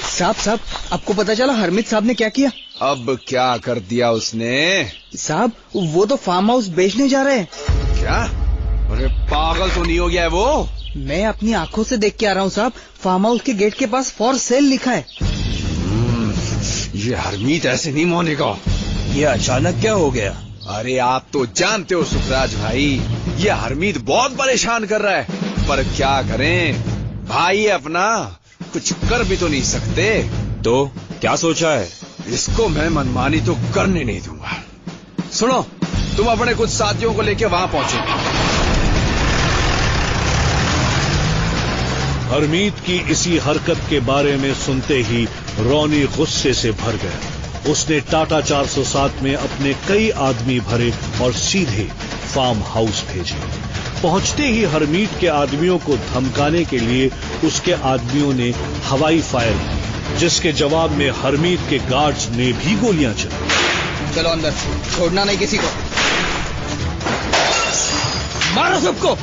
साहब, आपको पता चला हरमीत साहब ने क्या किया? अब क्या कर दिया उसने? साहब, वो तो फार्म हाउस बेचने जा रहे हैं। क्या? अरे पागल तो नहीं हो गया है वो? मैं अपनी आंखों से देख के आ रहा हूँ साहब, फार्म हाउस के गेट के पास फॉर सेल लिखा है। ये हरमीत ऐसे नहीं मानेगा। ये अचानक क्या हो गया? अरे आप तो जानते हो सुखराज भाई, ये हरमीत बहुत परेशान कर रहा है, पर क्या करें, भाई अपना कुछ कर भी तो नहीं सकते। तो क्या सोचा है? इसको मैं मनमानी तो करने नहीं दूंगा। सुनो, तुम अपने कुछ साथियों को लेके वहां पहुंचो। हरमीत की इसी हरकत के बारे में सुनते ही रॉनी गुस्से से भर गया। उसने टाटा 407 में अपने कई आदमी भरे और सीधे फार्म हाउस भेजे। पहुंचते ही हरमीत के आदमियों को धमकाने के लिए उसके आदमियों ने हवाई फायर की, जिसके जवाब में हरमीत के गार्ड्स ने भी गोलियां चलाई। चलो अंदर, छोड़ना नहीं किसी को। मारो सबको,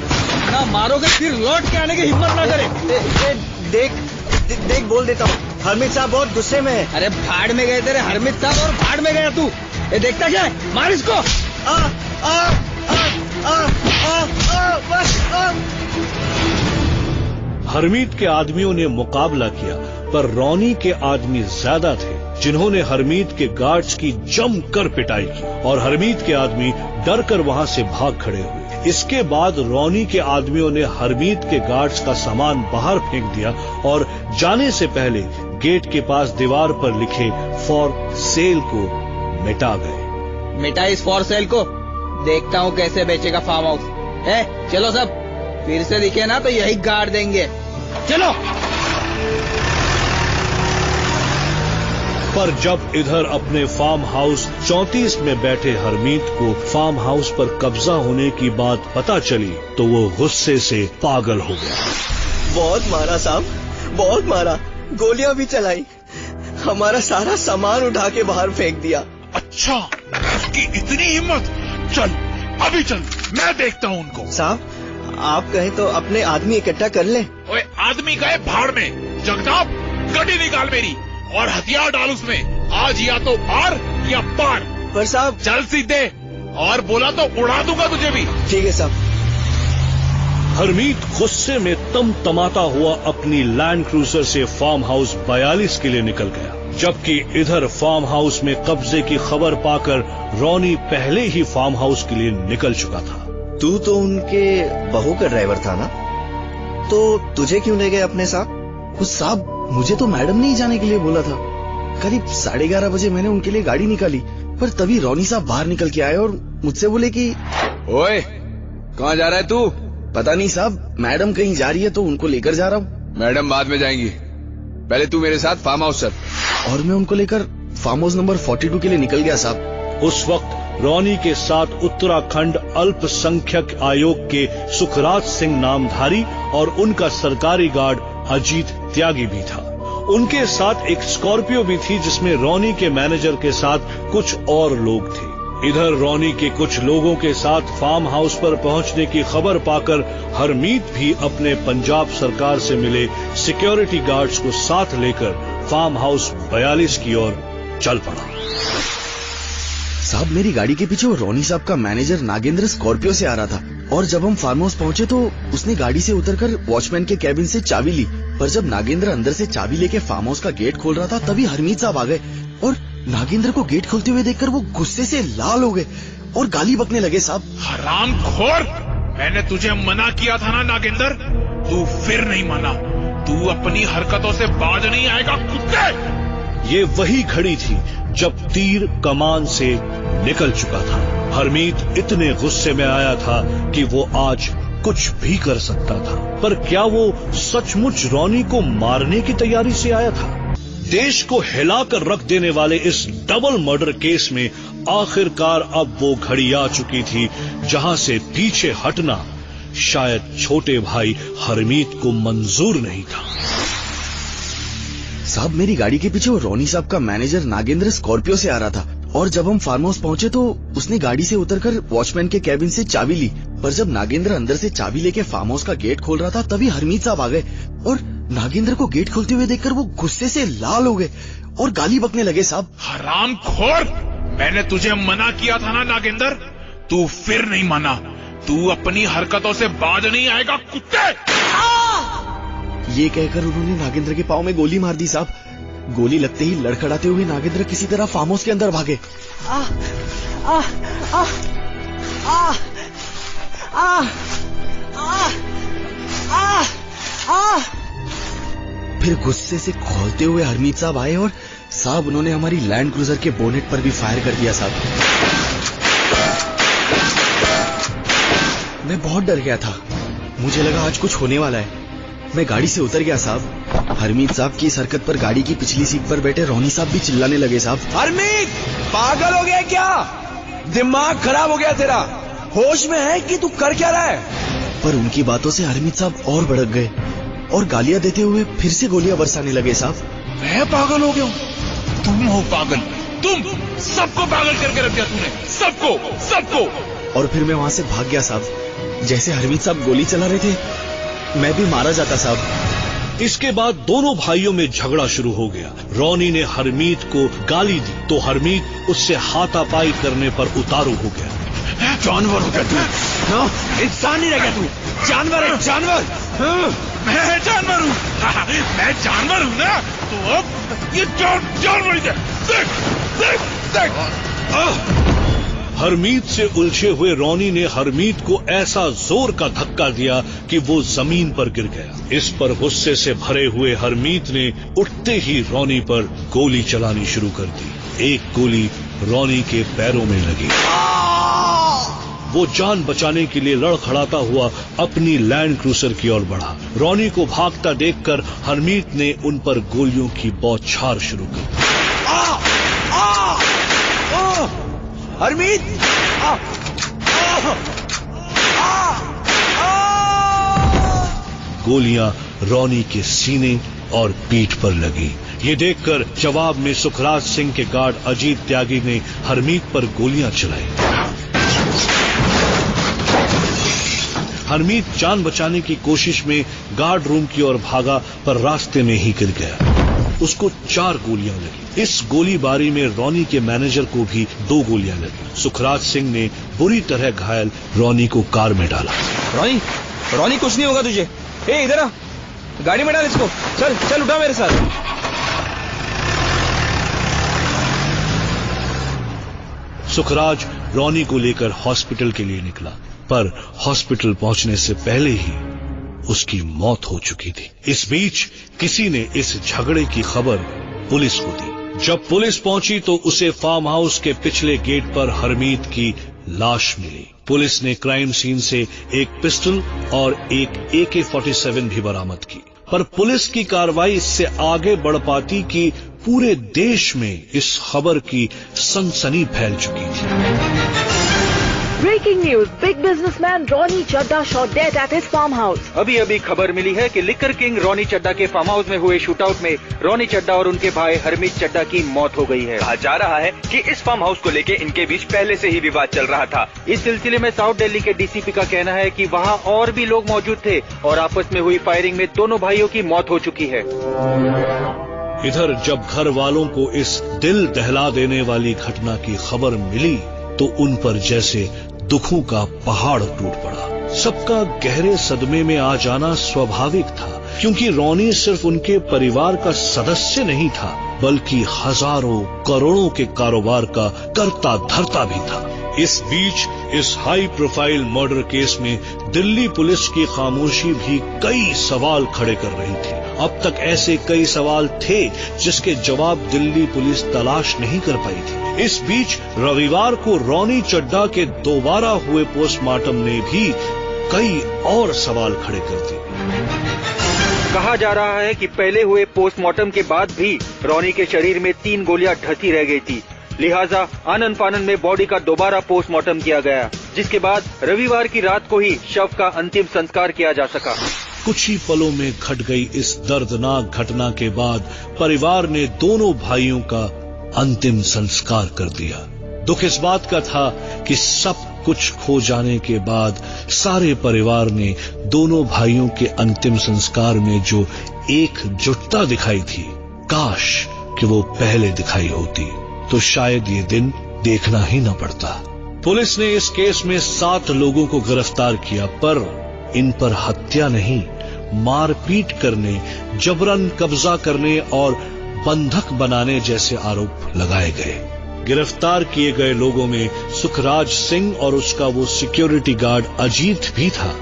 ना मारोगे फिर लौट के आने की हिम्मत ना करे। देख बोल देता हूँ, हरमीत साहब बहुत गुस्से में है। अरे भाड़ में गए तेरे हरमीत साहब, और भाड़ में गया तू। ये देखता क्या है? मार इसको। हरमीत के आदमियों ने मुकाबला किया, पर रॉनी के आदमी ज्यादा थे, जिन्होंने हरमीत के गार्ड्स की जमकर पिटाई की और हरमीत के आदमी डर कर वहां से भाग खड़े हुए। इसके बाद रॉनी के आदमियों ने हरमीत के गार्ड्स का सामान बाहर फेंक दिया और जाने से पहले गेट के पास दीवार पर लिखे फॉर सेल को मिटा गए। मिटा इस फॉर सेल को, देखता हूँ कैसे बेचेगा फार्म हाउस है। चलो सब, फिर से दिखे ना तो यही गाड़ देंगे। चलो। पर जब इधर अपने फार्म हाउस 34 में बैठे हरमीत को फार्म हाउस पर कब्जा होने की बात पता चली तो वो गुस्से से पागल हो गया। बहुत मारा साहब, बहुत मारा, गोलियां भी चलाई, हमारा सारा सामान उठा के बाहर फेंक दिया। अच्छा, उसकी इतनी हिम्मत? चल अभी चल, मैं देखता हूँ उनको। साहब आप कहें तो अपने आदमी इकट्ठा कर ले। ओए आदमी गए भाड़ में। जगताप, गड्डी निकाल मेरी और हथियार डाल उसमें। आज या तो पार या पार। पर साहब। चल सीधे, और बोला तो उड़ा दूंगा तुझे भी। ठीक है साहब। हरमीत गुस्से में तमतमाता हुआ अपनी लैंड क्रूजर से फार्म हाउस 42 के लिए निकल गया, जबकि इधर फार्म हाउस में कब्जे की खबर पाकर रॉनी पहले ही फार्म हाउस के लिए निकल चुका था। तू तो उनके बहू का ड्राइवर था ना, तो तुझे क्यों ले गए अपने साथ? उस साहब, मुझे तो मैडम ने ही जाने के लिए बोला था। करीब 11:30 बजे मैंने उनके लिए गाड़ी निकाली, पर तभी रॉनी साहब बाहर निकल के आए और मुझसे बोले कि ओए, कहाँ जा रहा है तू? पता नहीं साहब, मैडम कहीं जा रही है तो उनको लेकर जा रहा हूँ। मैडम बाद में जाएंगी, पहले तू मेरे साथ फार्म हाउस चल। और मैं उनको लेकर फार्म हाउस नंबर 42 के लिए निकल गया साहब। उस वक्त रॉनी के साथ उत्तराखंड अल्पसंख्यक आयोग के सुखराज सिंह नामधारी और उनका सरकारी गार्ड अजीत त्यागी भी था। उनके साथ एक स्कॉर्पियो भी थी, जिसमें रॉनी के मैनेजर के साथ कुछ और लोग थे। इधर रॉनी के कुछ लोगों के साथ फार्म हाउस पर पहुंचने की खबर पाकर हरमीत भी अपने पंजाब सरकार से मिले सिक्योरिटी गार्ड्स को साथ लेकर फार्म हाउस 42 की ओर चल पड़ा। साहब मेरी गाड़ी के पीछे वो रॉनी साहब का मैनेजर नागेंद्र स्कॉर्पियो से आ रहा था, और जब हम फार्म हाउस पहुंचे तो उसने गाड़ी से उतरकर वॉचमैन के कैबिन से चाबी ली, पर जब नागेंद्र अंदर से चाबी लेके फार्म हाउस का गेट खोल रहा था तभी हरमीत साहब आ गए और नागेंद्र को गेट खोलते हुए देखकर वो गुस्से से लाल हो गए और गाली बकने लगे। साहब हरामखोर, मैंने तुझे मना किया था ना नागेंद्र, तू फिर नहीं माना। तू अपनी हरकतों से बाज नहीं आएगा कुत्ते। ये वही घड़ी थी जब तीर कमान से निकल चुका था। हरमीत इतने गुस्से में आया था कि वो आज कुछ भी कर सकता था, पर क्या वो सचमुच रॉनी को मारने की तैयारी से आया था? देश को हिलाकर रख देने वाले इस डबल मर्डर केस में आखिरकार अब वो घड़ी आ चुकी थी जहां से पीछे हटना शायद छोटे भाई हरमीत को मंजूर नहीं था। साहब मेरी गाड़ी के पीछे वो रॉनी साहब का मैनेजर नागेंद्र स्कॉर्पियो से आ रहा था, और जब हम फार्म हाउस पहुंचे तो उसने गाड़ी से उतरकर वॉचमैन के कैबिन से चाबी ली, पर जब नागेंद्र अंदर से चाबी लेके फार्म हाउस का गेट खोल रहा था तभी हरमीत साहब आ गए और नागेंद्र को गेट खोलते हुए देखकर वो गुस्से से लाल हो गए और गाली बकने लगे। साहब हरामखोर, मैंने तुझे मना किया था ना नागेंद्र, तू फिर नहीं माना। तू अपनी हरकतों से बाज नहीं आएगा कुत्ते। ये कहकर उन्होंने नागेंद्र के पांव में गोली मार दी। साहब गोली लगते ही लड़खड़ाते हुए नागेंद्र किसी तरह फार्म हाउस के अंदर भागे। फिर गुस्से से खौलते हुए हरमीत साहब आए और साहब उन्होंने हमारी लैंड क्रूजर के बोनेट पर भी फायर कर दिया साहब। मैं बहुत डर गया था, मुझे लगा आज कुछ होने वाला है। मैं गाड़ी से उतर गया साहब। हरमीत साहब की इस हरकत पर गाड़ी की पिछली सीट पर बैठे रोनी साहब भी चिल्लाने लगे साहब। हरमीत, पागल हो गया क्या? दिमाग खराब हो गया तेरा? होश में है कि तू कर क्या रहा है? पर उनकी बातों से हरमीत साहब और भड़क गए और गालियां देते हुए फिर से गोलियां बरसाने लगे साहब। मैं पागल हो गया हूँ? तुम हो पागल, तुम सबको पागल करके रख दिया तूने, सबको। और फिर मैं वहां से भाग गया साहब। जैसे हरमीत साहब गोली चला रहे थे मैं भी मारा जाता साहब। इसके बाद दोनों भाइयों में झगड़ा शुरू हो गया। रोनी ने हरमीत को गाली दी तो हरमीत उससे हाथापाई करने पर उतारू हो गया। जानवर हो गया तू, इंसान नहीं रह गया तू, जानवर है जानवर। मैं जानवर हूँ? मैं जानवर हूँ ना, तो अब ये जानवर ही देख। हरमीत से उलझे हुए रोनी ने हरमीत को ऐसा जोर का धक्का दिया कि वो जमीन पर गिर गया। इस पर गुस्से से भरे हुए हरमीत ने उठते ही रोनी पर गोली चलानी शुरू कर दी। एक गोली रोनी के पैरों में लगी। वो जान बचाने के लिए लड़खड़ाता हुआ अपनी लैंड क्रूजर की ओर बढ़ा। रोनी को भागता देखकर हरमीत ने उन पर गोलियों की बौछार शुरू कर दी। हरमीत, गोलियां रोनी के सीने और पीठ पर लगी। ये देखकर जवाब में सुखराज सिंह के गार्ड अजीत त्यागी ने हरमीत पर गोलियां चलाई। हरमीत जान बचाने की कोशिश में गार्ड रूम की ओर भागा पर रास्ते में ही गिर गया। उसको 4 गोलियां लगी। इस गोलीबारी में रोनी के मैनेजर को भी 2 गोलियां लगी। सुखराज सिंह ने बुरी तरह घायल रोनी को कार में डाला। रोनी कुछ नहीं होगा तुझे। ए इधर आ, गाड़ी में डाल इसको। चल उठा मेरे साथ। सुखराज रोनी को लेकर हॉस्पिटल के लिए निकला, पर हॉस्पिटल पहुंचने से पहले ही उसकी मौत हो चुकी थी। इस बीच किसी ने इस झगड़े की खबर पुलिस को दी। जब पुलिस पहुंची तो उसे फार्म हाउस के पिछले गेट पर हरमीत की लाश मिली। पुलिस ने क्राइम सीन से एक पिस्टल और एक AK-47 भी बरामद की, पर पुलिस की कार्रवाई इससे आगे बढ़ पाती कि पूरे देश में इस खबर की सनसनी फैल चुकी थी। Breaking news, big businessman Ronnie Chadda shot dead at his farm house. अभी खबर मिली है कि लिकर किंग रोनी चड्डा के फार्म हाउस में हुए शूटआउट में रोनी चड्डा और उनके भाई हरमीत चड्डा की मौत हो गई है। कहा जा रहा है कि इस फार्म हाउस को लेकर इनके बीच पहले से ही विवाद चल रहा था। इस सिलसिले में साउथ दिल्ली के DCP का कहना है कि वहां और भी लोग मौजूद थे और आपस में हुई फायरिंग में दोनों भाइयों की मौत हो चुकी है। इधर जब घर वालों को इस दिल दहला देने वाली घटना की खबर मिली तो उन पर जैसे दुखों का पहाड़ टूट पड़ा। सबका गहरे सदमे में आ जाना स्वाभाविक था, क्योंकि रोनी सिर्फ उनके परिवार का सदस्य नहीं था, बल्कि हजारों करोड़ों के कारोबार का कर्ता धर्ता भी था। इस बीच इस हाई प्रोफाइल मर्डर केस में दिल्ली पुलिस की खामोशी भी कई सवाल खड़े कर रही थी। अब तक ऐसे कई सवाल थे जिसके जवाब दिल्ली पुलिस तलाश नहीं कर पाई थी। इस बीच रविवार को रोनी चड्डा के दोबारा हुए पोस्टमार्टम ने भी कई और सवाल खड़े कर दिए। कहा जा रहा है कि पहले हुए पोस्टमार्टम के बाद भी रोनी के शरीर में 3 गोलियां ढसी रह गई थी, लिहाजा आनन फानन में बॉडी का दोबारा पोस्टमार्टम किया गया, जिसके बाद रविवार की रात को ही शव का अंतिम संस्कार किया जा सका। कुछ ही पलों में घट गई इस दर्दनाक घटना के बाद परिवार ने दोनों भाइयों का अंतिम संस्कार कर दिया। दुख इस बात का था कि सब कुछ खो जाने के बाद सारे परिवार ने दोनों भाइयों के अंतिम संस्कार में जो एकजुटता दिखाई थी, काश कि वो पहले दिखाई होती तो शायद ये दिन देखना ही न पड़ता। पुलिस ने इस केस में 7 लोगों को गिरफ्तार किया, पर इन पर हत्या नहीं, मारपीट करने, जबरन कब्जा करने और बंधक बनाने जैसे आरोप लगाए गए। गिरफ्तार किए गए लोगों में सुखराज सिंह और उसका वो सिक्योरिटी गार्ड अजीत भी था,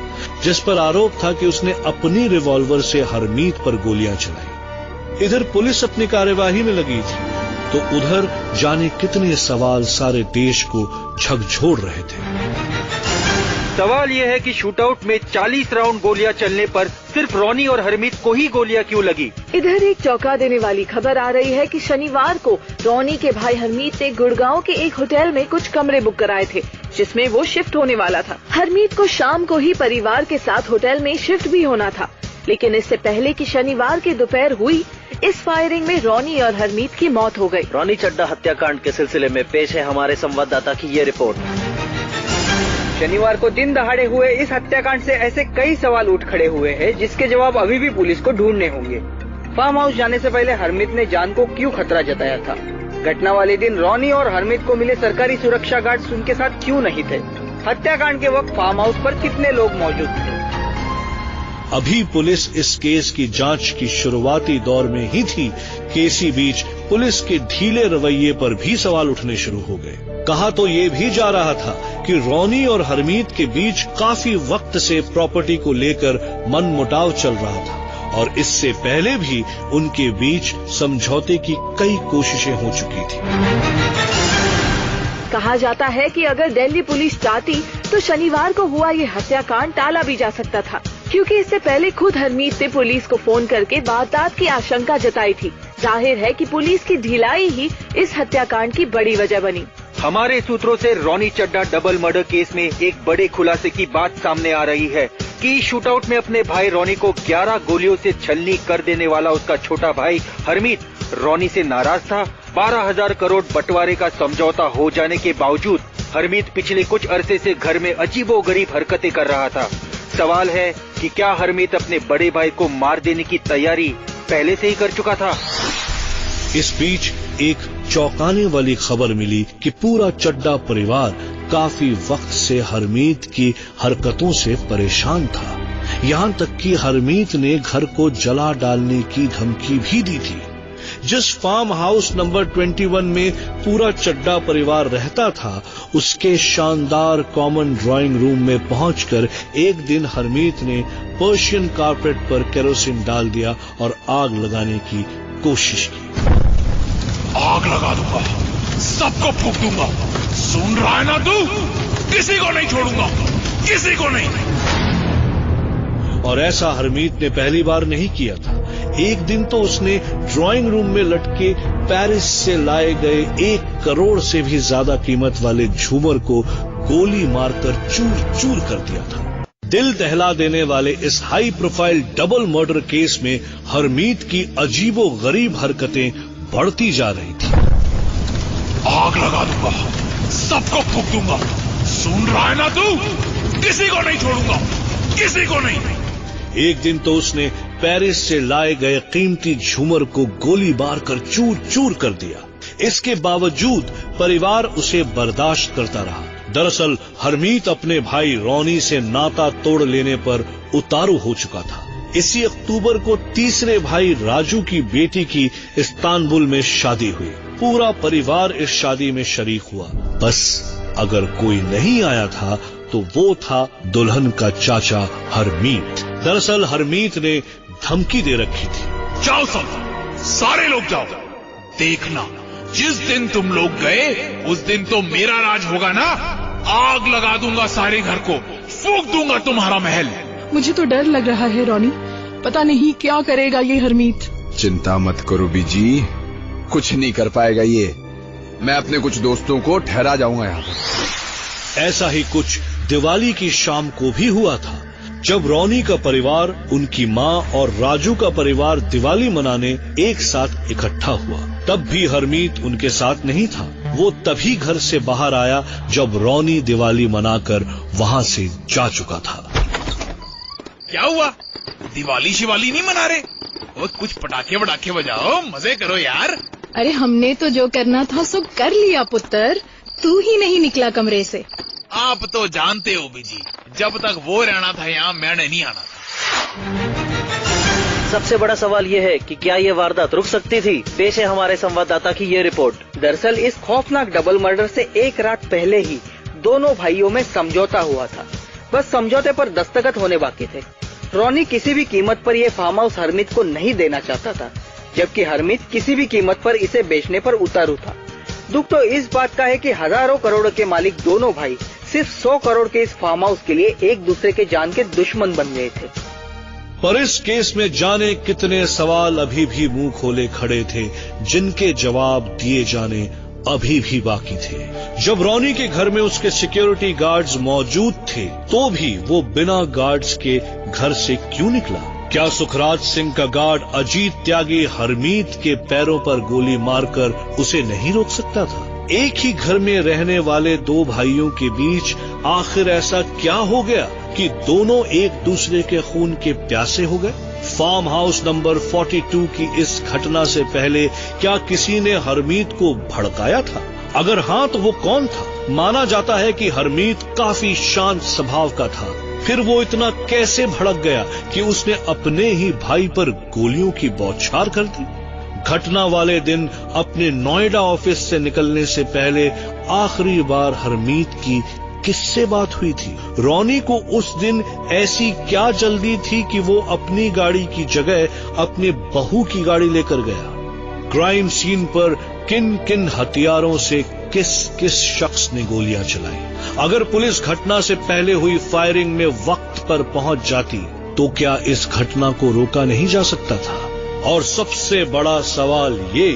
जिस पर आरोप था कि उसने अपनी रिवॉल्वर से हरमीत पर गोलियां चलाई। इधर पुलिस अपनी कार्यवाही में लगी थी तो उधर जाने कितने सवाल सारे देश को झकझोर रहे थे। सवाल यह है कि शूटआउट में 40 राउंड गोलियां चलने पर सिर्फ रॉनी और हरमीत को ही गोलियां क्यों लगी? इधर एक चौंका देने वाली खबर आ रही है कि शनिवार को रॉनी के भाई हरमीत ने गुड़गांव के एक होटल में कुछ कमरे बुक कराए थे, जिसमें वो शिफ्ट होने वाला था। हरमीत को शाम को ही परिवार के साथ होटल में शिफ्ट भी होना था, लेकिन इससे पहले कि शनिवार की दोपहर हुई, इस फायरिंग में रॉनी और हरमीत की मौत हो गई। रॉनी चड्ढा हत्याकांड के सिलसिले में पेश है हमारे संवाददाता की ये रिपोर्ट। शनिवार को दिन दहाड़े हुए इस हत्याकांड से ऐसे कई सवाल उठ खड़े हुए हैं, जिसके जवाब अभी भी पुलिस को ढूंढने होंगे। फार्म हाउस जाने से पहले हरमीत ने जान को क्यों खतरा जताया था? घटना वाले दिन रॉनी और हरमीत को मिले सरकारी सुरक्षा गार्ड उनके साथ क्यों नहीं थे? हत्याकांड के वक्त फार्म हाउस पर कितने लोग मौजूद थे? अभी पुलिस इस केस की जांच की शुरुआती दौर में ही थी कि इसी बीच पुलिस के ढीले रवैये पर भी सवाल उठने शुरू हो गए। कहा तो ये भी जा रहा था कि रॉनी और हरमीत के बीच काफी वक्त से प्रॉपर्टी को लेकर मनमुटाव चल रहा था और इससे पहले भी उनके बीच समझौते की कई कोशिशें हो चुकी थी। कहा जाता है कि अगर दिल्ली पुलिस चाहती तो शनिवार को हुआ ये हत्याकांड टाला भी जा सकता था, क्योंकि इससे पहले खुद हरमीत ने पुलिस को फोन करके वारदात की आशंका जताई थी। जाहिर है कि पुलिस की ढिलाई ही इस हत्याकांड की बड़ी वजह बनी। हमारे सूत्रों से Ronnie Chadha double murder case में एक बड़े खुलासे की बात सामने आ रही है कि शूटआउट में अपने भाई रॉनी को 11 गोलियों से छलनी कर देने वाला उसका छोटा भाई हरमीत रॉनी से नाराज था। 12,000 करोड़ बंटवारे का समझौता हो जाने के बावजूद हरमीत पिछले कुछ अरसे से घर में अजीबोगरीब हरकतें कर रहा था। सवाल है कि क्या हरमीत अपने बड़े भाई को मार देने की तैयारी पहले से ही कर चुका था? इस बीच एक चौंकाने वाली खबर मिली कि पूरा चड्ढा परिवार काफी वक्त से हरमीत की हरकतों से परेशान था। यहाँ तक कि हरमीत ने घर को जला डालने की धमकी भी दी थी। जिस फार्म हाउस नंबर 21 में पूरा चड्ढा परिवार रहता था, उसके शानदार कॉमन ड्राइंग रूम में पहुंचकर एक दिन हरमीत ने पर्शियन कारपेट पर केरोसिन डाल दिया और आग लगाने की कोशिश की। आग लगा दूंगा, सबको फूंक दूंगा। सुन रहा है ना तू? किसी को नहीं छोड़ूंगा, किसी को नहीं। और ऐसा हरमीत ने पहली बार नहीं किया था। एक दिन तो उसने ड्राइंग रूम में लटके पेरिस से लाए गए 1 करोड़ से भी ज्यादा कीमत वाले झूमर को गोली मारकर चूर चूर कर दिया था। दिल दहला देने वाले इस high profile double murder case में हरमीत की अजीबो गरीब हरकतें बढ़ती जा रही थी। आग लगा दूंगा, सबको फूंक दूंगा। सुन रहा है ना तू? किसी को नहीं छोड़ूंगा, किसी को नहीं। एक दिन तो उसने पेरिस से लाए गए कीमती झूमर को गोली मारकर चूर चूर कर दिया। इसके बावजूद परिवार उसे बर्दाश्त करता रहा। दरअसल हरमीत अपने भाई रॉनी से नाता तोड़ लेने पर उतारू हो चुका था। इसी अक्टूबर को तीसरे भाई राजू की बेटी की इस्तांबुल में शादी हुई। पूरा परिवार इस शादी में शरीक हुआ। बस अगर कोई नहीं आया था तो वो था दुल्हन का चाचा हरमीत। दरअसल हरमीत ने धमकी दे रखी थी। जाओ सब, सारे लोग जाओ। देखना, जिस दिन तुम लोग गए उस दिन तो मेरा राज होगा ना। आग लगा दूंगा सारे घर को, फूंक दूंगा तुम्हारा महल। मुझे तो डर लग रहा है रॉनी, पता नहीं क्या करेगा ये हरमीत। चिंता मत करो बीजी, कुछ नहीं कर पाएगा ये। मैं अपने कुछ दोस्तों को ठहरा जाऊंगा यहाँ पर। ऐसा ही कुछ दिवाली की शाम को भी हुआ था, जब रॉनी का परिवार, उनकी माँ और राजू का परिवार दिवाली मनाने एक साथ इकट्ठा हुआ। तब भी हरमीत उनके साथ नहीं था। वो तभी घर से बाहर आया जब रॉनी दिवाली मनाकर वहाँ से जा चुका था। क्या हुआ? दिवाली शिवाली नहीं मना रहे? वो कुछ पटाखे वटाखे बजाओ, मजे करो यार। अरे हमने तो जो करना था सब कर लिया पुत्र, तू ही नहीं निकला कमरे से। आप तो जानते हो बीजी, जब तक वो रहना था यहाँ मैंने नहीं आना था। सबसे बड़ा सवाल ये है कि क्या ये वारदात रुक सकती थी? पेश है हमारे संवाददाता की ये रिपोर्ट। दरअसल इस खौफनाक डबल मर्डर से एक रात पहले ही दोनों भाइयों में समझौता हुआ था। बस समझौते पर दस्तखत होने बाकी थे। रॉनी किसी भी कीमत पर ये फार्म हाउस हरमीत को नहीं देना चाहता था, जबकि हरमीत किसी भी कीमत पर इसे बेचने पर उतारू था। दुख तो इस बात का है कि हजारों करोड़ के मालिक दोनों भाई सिर्फ 100 करोड़ के इस फार्म हाउस के लिए एक दूसरे के जान के दुश्मन बन गए थे। पर इस केस में जाने कितने सवाल अभी भी मुंह खोले खड़े थे, जिनके जवाब दिए जाने अभी भी बाकी थे। जब रॉनी के घर में उसके सिक्योरिटी गार्ड्स मौजूद थे, तो भी वो बिना गार्ड्स के घर से क्यों निकला? क्या सुखराज सिंह का गार्ड अजीत त्यागी हरमीत के पैरों पर गोली मारकर उसे नहीं रोक सकता था? एक ही घर में रहने वाले दो भाइयों के बीच आखिर ऐसा क्या हो गया कि दोनों एक दूसरे के खून के प्यासे हो गए? फार्म हाउस नंबर 42 की इस घटना से पहले क्या किसी ने हरमीत को भड़काया था? अगर हाँ, तो वो कौन था? माना जाता है कि हरमीत काफी शांत स्वभाव का था। फिर वो इतना कैसे भड़क गया कि उसने अपने ही भाई पर गोलियों की बौछार कर दी? घटना वाले दिन अपने नोएडा ऑफिस से निकलने से पहले आखिरी बार हरमीत की किससे बात हुई थी? रॉनी को उस दिन ऐसी क्या जल्दी थी कि वो अपनी गाड़ी की जगह अपने बहू की गाड़ी लेकर गया? क्राइम सीन पर किन किन हथियारों से किस किस शख्स ने गोलियां चलाई? अगर पुलिस घटना से पहले हुई फायरिंग में वक्त पर पहुंच जाती, तो क्या इस घटना को रोका नहीं जा सकता था? और सबसे बड़ा सवाल ये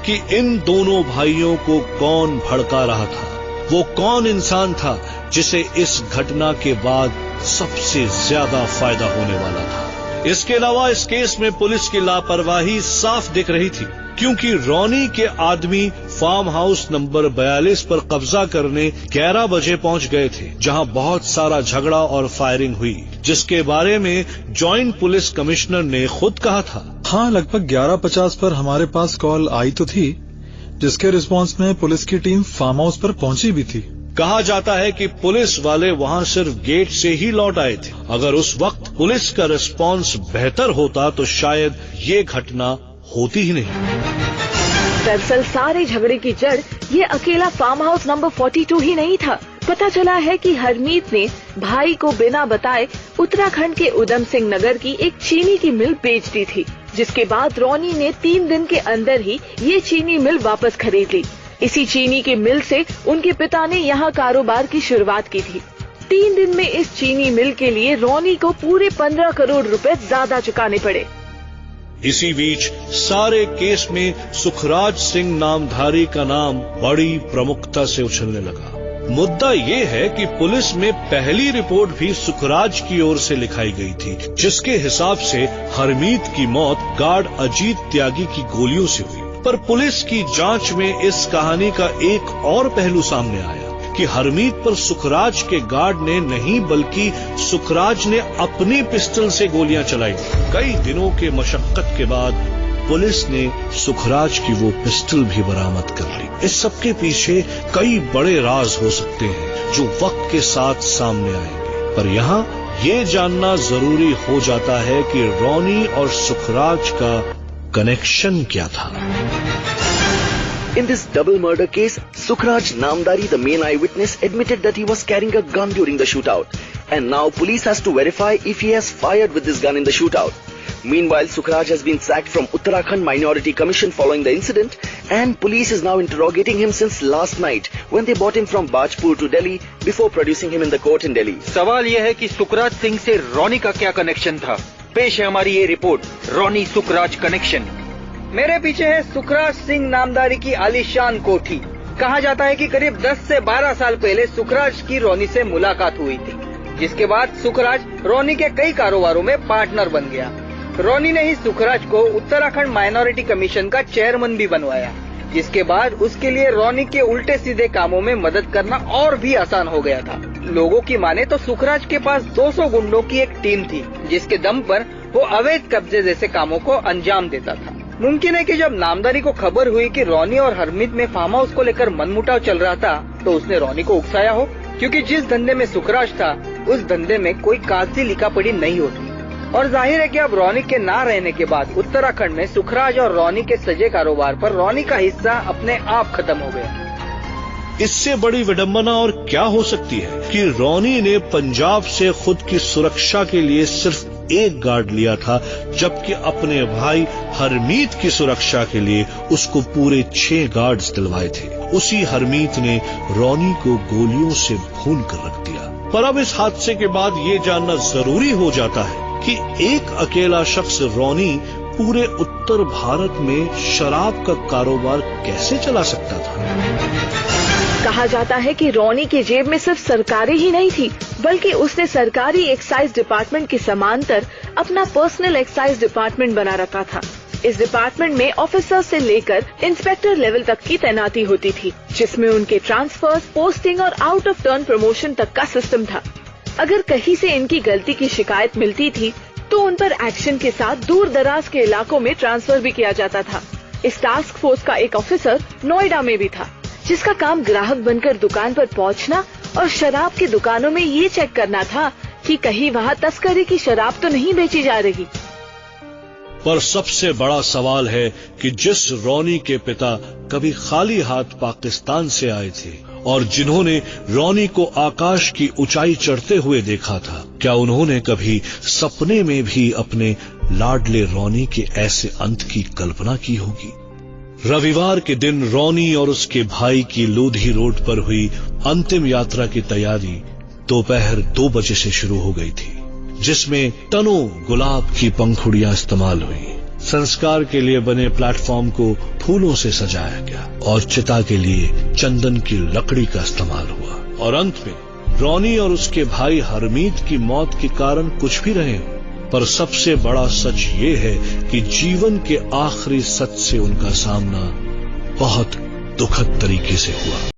कि इन दोनों भाइयों को कौन भड़का रहा था? वो कौन इंसान था जिसे इस घटना के बाद सबसे ज्यादा फायदा होने वाला था? इसके अलावा इस केस में पुलिस की लापरवाही साफ दिख रही थी, क्योंकि रॉनी के आदमी फार्म हाउस नंबर 42 पर कब्जा करने 11 बजे पहुंच गए थे, जहां बहुत सारा झगड़ा और फायरिंग हुई, जिसके बारे में जॉइंट पुलिस कमिश्नर ने खुद कहा था। हाँ, लगभग 11:50 पर हमारे पास कॉल आई तो थी, जिसके रिस्पांस में पुलिस की टीम फार्म हाउस पर पहुंची भी थी। कहा जाता है कि पुलिस वाले वहां सिर्फ गेट से ही लौट आए थे। अगर उस वक्त पुलिस का रिस्पांस बेहतर होता तो शायद ये घटना होती ही नहीं। दरअसल सारे झगड़े की जड़ ये अकेला फार्म हाउस नंबर 42 ही नहीं था। पता चला है कि हरमीत ने भाई को बिना बताए उत्तराखंड के उधम सिंह नगर की एक चीनी की मिल बेच दी थी, जिसके बाद रॉनी ने 3 दिन के अंदर ही ये चीनी मिल वापस खरीद ली। इसी चीनी की मिल से उनके पिता ने यहाँ कारोबार की शुरुआत की थी। 3 दिन में इस चीनी मिल के लिए रॉनी को पूरे 15 करोड़ रुपए ज्यादा चुकाने पड़े। इसी बीच सारे केस में सुखराज सिंह नामधारी का नाम बड़ी प्रमुखता से उछलने लगा। मुद्दा ये है कि पुलिस में पहली रिपोर्ट भी सुखराज की ओर से लिखाई गई थी, जिसके हिसाब से हरमीत की मौत गार्ड अजीत त्यागी की गोलियों से हुई। पर पुलिस की जांच में इस कहानी का एक और पहलू सामने आया कि हरमीत पर सुखराज के गार्ड ने नहीं, बल्कि सुखराज ने अपनी पिस्टल से गोलियां चलाई। कई दिनों के मशक्कत के बाद पुलिस ने सुखराज की वो पिस्टल भी बरामद कर ली। इस सब के पीछे कई बड़े राज हो सकते हैं जो वक्त के साथ सामने आएंगे, पर यहाँ ये जानना जरूरी हो जाता है कि रॉनी और सुखराज का कनेक्शन क्या था। In this double murder case, Sukhraj Namdari, the main eyewitness, admitted that he was carrying a gun during the shootout, and now police has to verify if he has fired with this gun in the shootout. Meanwhile, Sukhraj has been sacked from Uttarakhand Minority Commission following the incident, and police is now interrogating him since last night when they brought him from Bajpur to Delhi before producing him in the court in Delhi. सवाल यह है कि सुखराज सिंह से Ronnie का क्या connection था? पेश है हमारी ये रिपोर्ट, रॉनी सुखराज कनेक्शन। मेरे पीछे है सुखराज सिंह नामदारी की आलीशान कोठी। कहा जाता है कि करीब 10 से 12 साल पहले सुखराज की रॉनी से मुलाकात हुई थी, जिसके बाद सुखराज रॉनी के कई कारोबारों में पार्टनर बन गया। रॉनी ने ही सुखराज को उत्तराखंड माइनॉरिटी कमीशन का चेयरमैन भी बनवाया, जिसके बाद उसके लिए रॉनी के उल्टे सीधे कामों में मदद करना और भी आसान हो गया था। लोगों की माने तो सुखराज के पास 200 गुंडों की एक टीम थी, जिसके दम पर वो अवैध कब्जे जैसे कामों को अंजाम देता था। मुमकिन है कि जब नामदारी को खबर हुई कि रॉनी और हरमीत में फार्म हाउस को लेकर मनमुटाव चल रहा था, तो उसने रॉनी को उकसाया हो, क्योंकि जिस धंधे में सुखराज था उस धंधे में कोई कागजी लिखा पढ़ी नहीं होती। और जाहिर है कि अब रौनी के ना रहने के बाद उत्तराखंड में सुखराज और रौनी के सजे कारोबार पर रौनी का हिस्सा अपने आप खत्म हो गया। इससे बड़ी विडंबना और क्या हो सकती है कि रौनी ने पंजाब से खुद की सुरक्षा के लिए सिर्फ एक गार्ड लिया था, जबकि अपने भाई हरमीत की सुरक्षा के लिए उसको पूरे 6 गार्ड्स दिलवाए थे। उसी हरमीत ने रौनी को गोलियों से भून कर रख दिया। पर अब इस हादसे के बाद ये जानना जरूरी हो जाता है कि एक अकेला शख्स रौनी पूरे उत्तर भारत में शराब का कारोबार कैसे चला सकता था। कहा जाता है कि रौनी की जेब में सिर्फ सरकारी ही नहीं थी, बल्कि उसने सरकारी एक्साइज डिपार्टमेंट के समांतर अपना पर्सनल एक्साइज डिपार्टमेंट बना रखा था। इस डिपार्टमेंट में ऑफिसर से लेकर इंस्पेक्टर लेवल तक की तैनाती होती थी, जिसमें उनके ट्रांसफर्स, पोस्टिंग और आउट ऑफ टर्न प्रमोशन तक का सिस्टम था। अगर कहीं से इनकी गलती की शिकायत मिलती थी तो उन पर एक्शन के साथ दूर दराज के इलाकों में ट्रांसफर भी किया जाता था। इस टास्क फोर्स का एक ऑफिसर नोएडा में भी था, जिसका काम ग्राहक बनकर दुकान पर पहुंचना और शराब की दुकानों में ये चेक करना था कि कहीं वहाँ तस्करी की शराब तो नहीं बेची जा रही। पर सबसे बड़ा सवाल है कि जिस रौनी के पिता कभी खाली हाथ पाकिस्तान से आए थे और जिन्होंने रौनी को आकाश की ऊंचाई चढ़ते हुए देखा था, क्या उन्होंने कभी सपने में भी अपने लाडले रौनी के ऐसे अंत की कल्पना की होगी। रविवार के दिन रौनी और उसके भाई की लोधी रोड पर हुई अंतिम यात्रा की तैयारी दोपहर 2 बजे से शुरू हो गई थी, जिसमें टनों गुलाब की पंखुड़ियां इस्तेमाल हुई। संस्कार के लिए बने प्लेटफॉर्म को फूलों से सजाया गया और चिता के लिए चंदन की लकड़ी का इस्तेमाल हुआ। और अंत में रौनी और उसके भाई हरमीत की मौत के कारण कुछ भी रहे हो, पर सबसे बड़ा सच ये है कि जीवन के आखिरी सच से उनका सामना बहुत दुखद तरीके से हुआ।